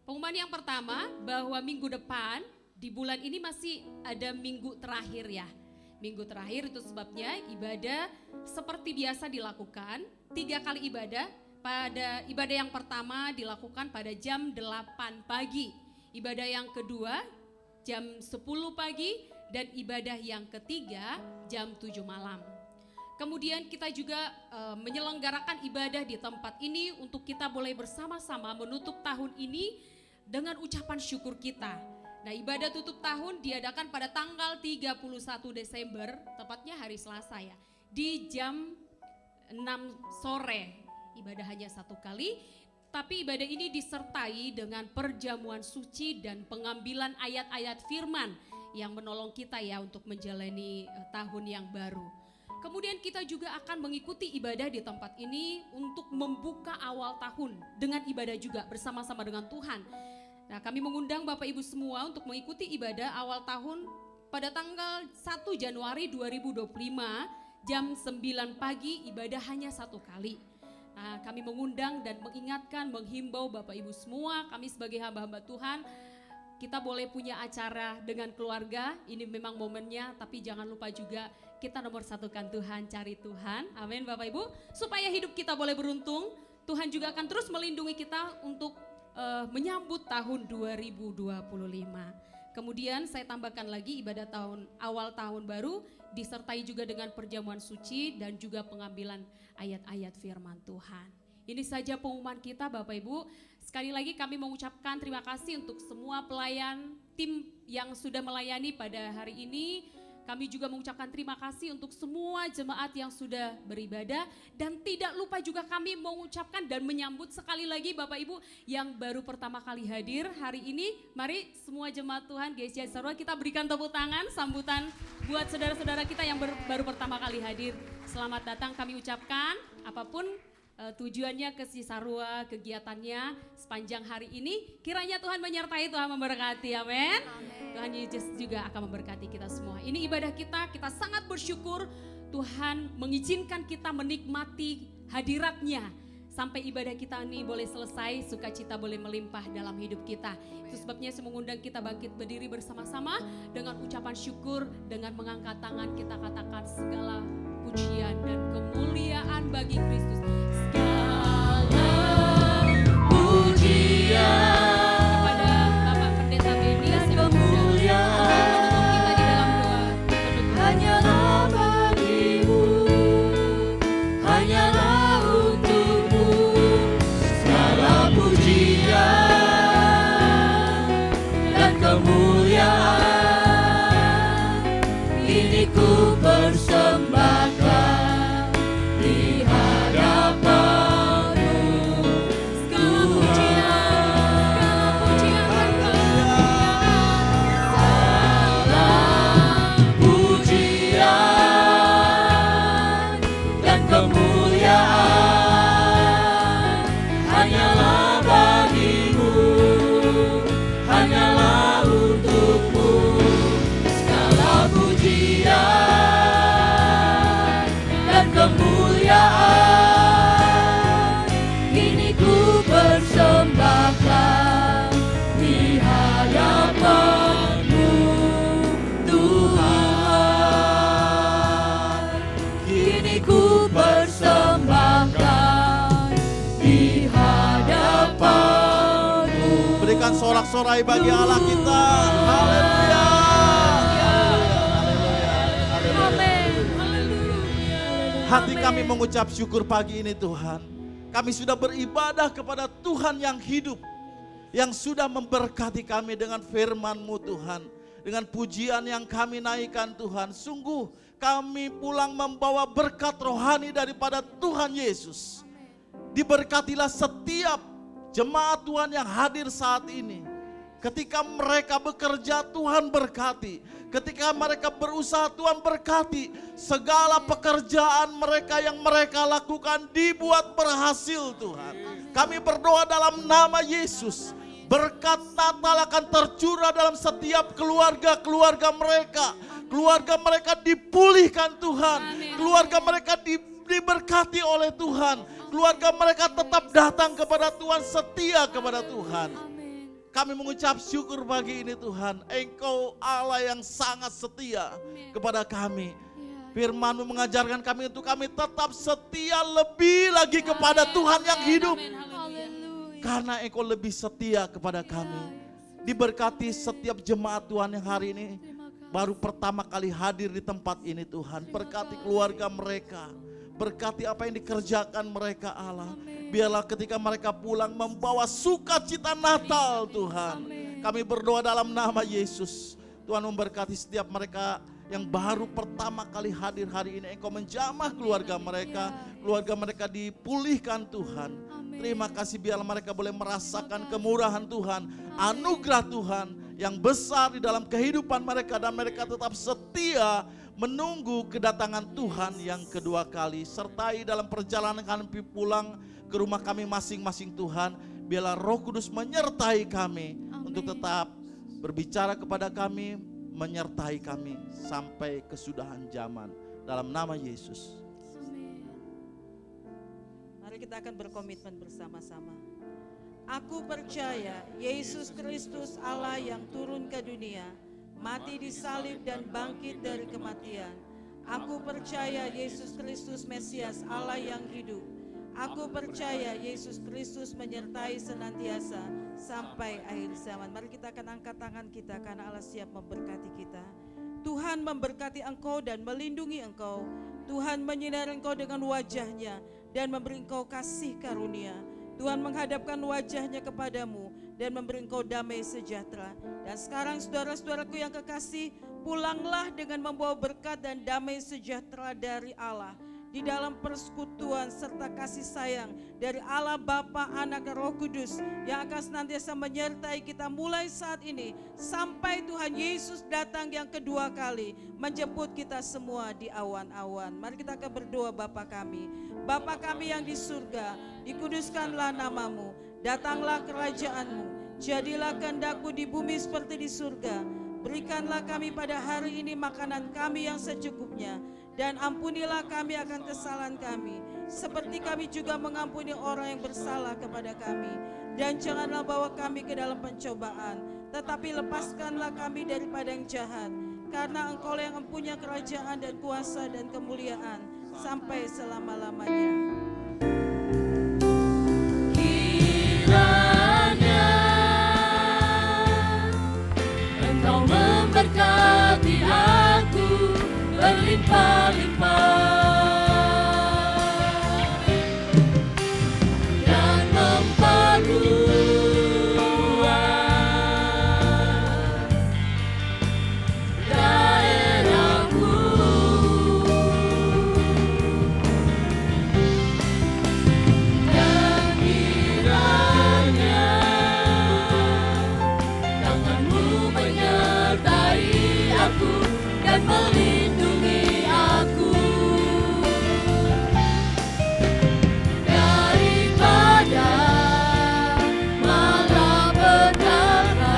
Pengumuman yang pertama bahwa minggu depan di bulan ini masih ada minggu terakhir ya. Minggu terakhir itu sebabnya ibadah seperti biasa dilakukan 3 kali ibadah. Pada ibadah yang pertama dilakukan pada jam 8 pagi. Ibadah yang kedua jam 10 pagi dan ibadah yang ketiga jam 7 malam. Kemudian kita juga menyelenggarakan ibadah di tempat ini untuk kita boleh bersama-sama menutup tahun ini dengan ucapan syukur kita. Nah ibadah tutup tahun diadakan pada tanggal 31 Desember, tepatnya hari Selasa ya, di jam 6 sore. Ibadah hanya 1 kali, tapi ibadah ini disertai dengan perjamuan suci dan pengambilan ayat-ayat firman yang menolong kita ya untuk menjalani tahun yang baru. Kemudian kita juga akan mengikuti ibadah di tempat ini untuk membuka awal tahun dengan ibadah juga bersama-sama dengan Tuhan. Nah kami mengundang Bapak Ibu semua untuk mengikuti ibadah awal tahun pada tanggal 1 Januari 2025 jam 9 pagi, ibadah hanya 1 kali. Nah kami mengundang dan mengingatkan, menghimbau Bapak Ibu semua, kami sebagai hamba-hamba Tuhan, kita boleh punya acara dengan keluarga, ini memang momennya, tapi jangan lupa juga kita nomor satukan Tuhan, cari Tuhan, amin Bapak Ibu, supaya hidup kita boleh beruntung. Tuhan juga akan terus melindungi kita untuk menyambut tahun 2025. Kemudian saya tambahkan lagi ibadah awal tahun baru disertai juga dengan perjamuan suci dan juga pengambilan ayat-ayat firman Tuhan. Ini saja pengumuman kita Bapak Ibu. Sekali lagi kami mengucapkan terima kasih untuk semua pelayan tim yang sudah melayani pada hari ini. Kami juga mengucapkan terima kasih untuk semua jemaat yang sudah beribadah. Dan tidak lupa juga kami mengucapkan dan menyambut sekali lagi Bapak Ibu yang baru pertama kali hadir hari ini. Mari semua jemaat Tuhan GSJ Sarwa kita berikan tepuk tangan sambutan buat saudara-saudara kita yang baru pertama kali hadir. Selamat datang kami ucapkan, apapun tujuannya ke Cisarua, kegiatannya sepanjang hari ini, kiranya Tuhan menyertai, Tuhan memberkati, amin. Tuhan Yesus juga akan memberkati kita semua. Ini ibadah kita sangat bersyukur Tuhan mengizinkan kita menikmati hadiratnya. Sampai ibadah kita ini boleh selesai, sukacita boleh melimpah dalam hidup kita. Itu sebabnya saya mengundang kita bangkit berdiri bersama-sama dengan ucapan syukur, dengan mengangkat tangan kita katakan segala pujian dan kemuliaan bagi Kristus. Segala pujian kepada Bapak Pendeta Beni dan kemuliaan menutup kita di dalam doa. Hanyalah bagimu, hanyalah untukmu segala pujian dan kemuliaan. Ini ku persembahkan di hadapan-Mu, segala pujian dan kemuliaan, segala pujian dan kemuliaan hanyalah bagimu, hanyalah untukmu segala pujian dan kemuliaan. Ini ku persembahkan di hadapan-Mu Tuhan. Ini ku persembahkan di hadapan-Mu. Berikan sorak-sorai bagi Allah kita. Haleluya. Amin. Hati kami mengucap syukur pagi ini Tuhan. Kami sudah beribadah kepada Tuhan yang hidup, yang sudah memberkati kami dengan firman-Mu Tuhan. Dengan pujian yang kami naikkan Tuhan, sungguh kami pulang membawa berkat rohani daripada Tuhan Yesus. Diberkatilah setiap jemaat Tuhan yang hadir saat ini. Ketika mereka bekerja, Tuhan berkati. Ketika mereka berusaha, Tuhan berkati. Segala pekerjaan mereka yang mereka lakukan dibuat berhasil Tuhan. Kami berdoa dalam nama Yesus. Berkat Natal akan tercurah dalam setiap keluarga-keluarga mereka. Keluarga mereka dipulihkan Tuhan. Keluarga mereka diberkati oleh Tuhan. Keluarga mereka tetap datang kepada Tuhan, setia kepada Tuhan. Kami mengucap syukur pagi ini Tuhan. Engkau Allah yang sangat setia kepada kami. Firman-Mu mengajarkan kami untuk kami tetap setia lebih lagi kepada Tuhan yang hidup. Karena Engkau lebih setia kepada kami. Diberkati setiap jemaat Tuhan yang hari ini baru pertama kali hadir di tempat ini Tuhan. Berkati keluarga mereka. Berkati apa yang dikerjakan mereka Allah. Biarlah ketika mereka pulang membawa sukacita Natal Tuhan. Kami berdoa dalam nama Yesus. Tuhan memberkati setiap mereka yang baru pertama kali hadir hari ini. Engkau menjamah keluarga mereka. Keluarga mereka dipulihkan Tuhan. Terima kasih biarlah mereka boleh merasakan kemurahan Tuhan. Anugerah Tuhan yang besar di dalam kehidupan mereka. Dan mereka tetap setia menunggu kedatangan Tuhan yang kedua kali. Sertai dalam perjalanan kami pulang ke rumah kami masing-masing Tuhan. Biarlah Roh Kudus menyertai kami. Untuk tetap berbicara kepada kami, menyertai kami sampai kesudahan zaman. Dalam nama Yesus. Mari kita akan berkomitmen bersama-sama. Aku percaya Yesus Kristus Allah yang turun ke dunia, mati di salib dan bangkit dari kematian. Aku percaya Yesus Kristus Mesias Allah yang hidup. Aku percaya Yesus Kristus menyertai senantiasa sampai akhir zaman. Mari kita akan angkat tangan kita karena Allah siap memberkati kita. Tuhan memberkati engkau dan melindungi engkau. Tuhan menyinari engkau dengan wajah-Nya dan memberi engkau kasih karunia. Tuhan menghadapkan wajah-Nya kepadamu dan memberi engkau damai sejahtera. Dan sekarang saudara-saudaraku yang kekasih, pulanglah dengan membawa berkat dan damai sejahtera dari Allah. Di dalam persekutuan serta kasih sayang dari Allah Bapa, Anak dan Roh Kudus yang akan senantiasa menyertai kita mulai saat ini sampai Tuhan Yesus datang yang kedua kali menjemput kita semua di awan-awan. Mari kita akan berdoa. Bapa kami yang di surga, dikuduskanlah namamu, datanglah kerajaan-Mu, jadilah kehendak-Mu di bumi seperti di surga. Berikanlah kami pada hari ini makanan kami yang secukupnya, dan ampunilah kami akan kesalahan kami, seperti kami juga mengampuni orang yang bersalah kepada kami. Dan janganlah bawa kami ke dalam pencobaan, tetapi lepaskanlah kami daripada yang jahat. Karena Engkau yang mempunyai kerajaan dan kuasa dan kemuliaan sampai selama-lamanya. Kiranya Engkau memberkati aku berlimpah-limpah dan memperluas daerahku. Dan kiranya tangan-Mu menyertai aku dan melindungi aku daripada malapetaka,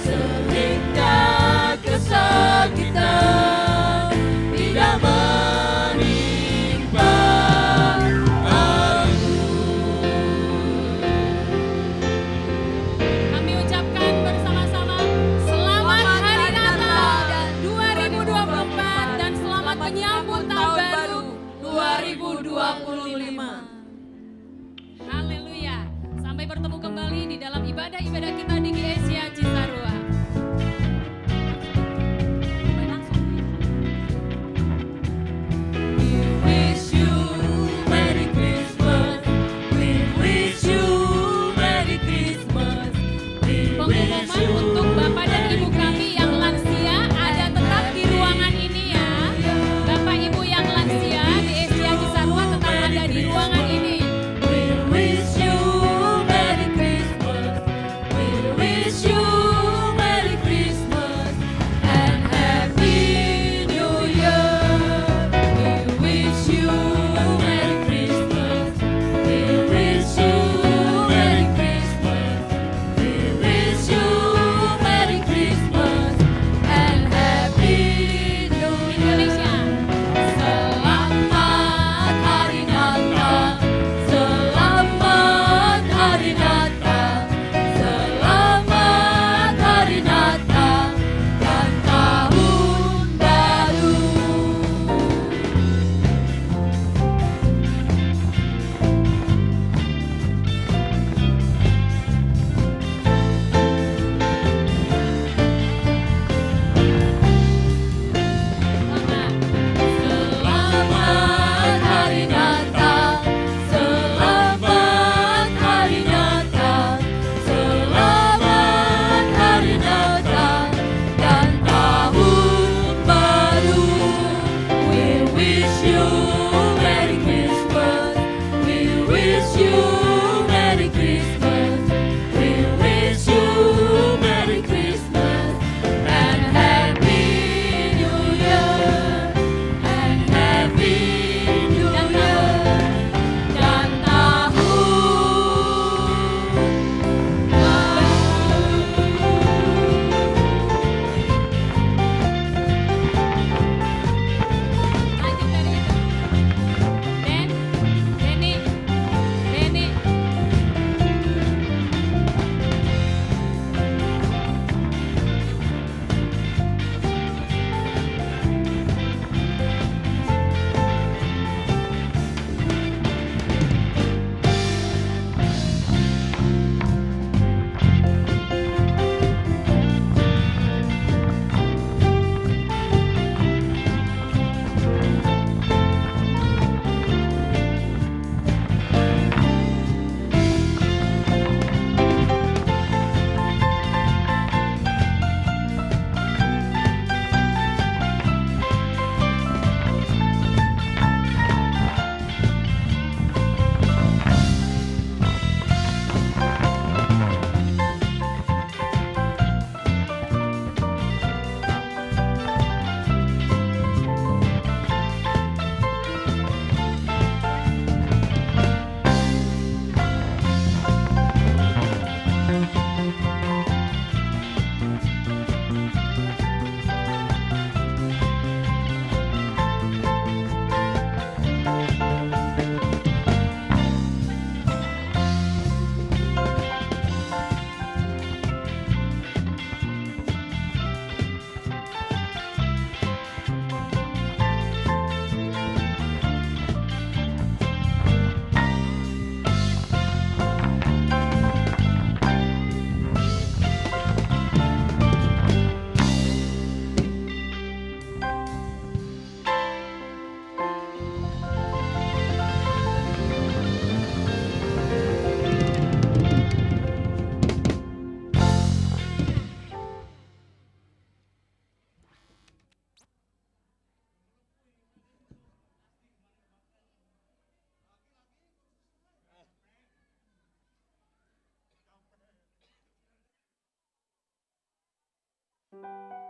sehingga kesakitan tidak menimpa aku. Kami ucapkan bersama-sama selamat Hari Natal 2024 dan selamat menyambut tahun baru 2025. Haleluya. Sampai bertemu kembali di dalam ibadah-ibadah kita di GSIA Cisarua. We wish you Merry Tuhan.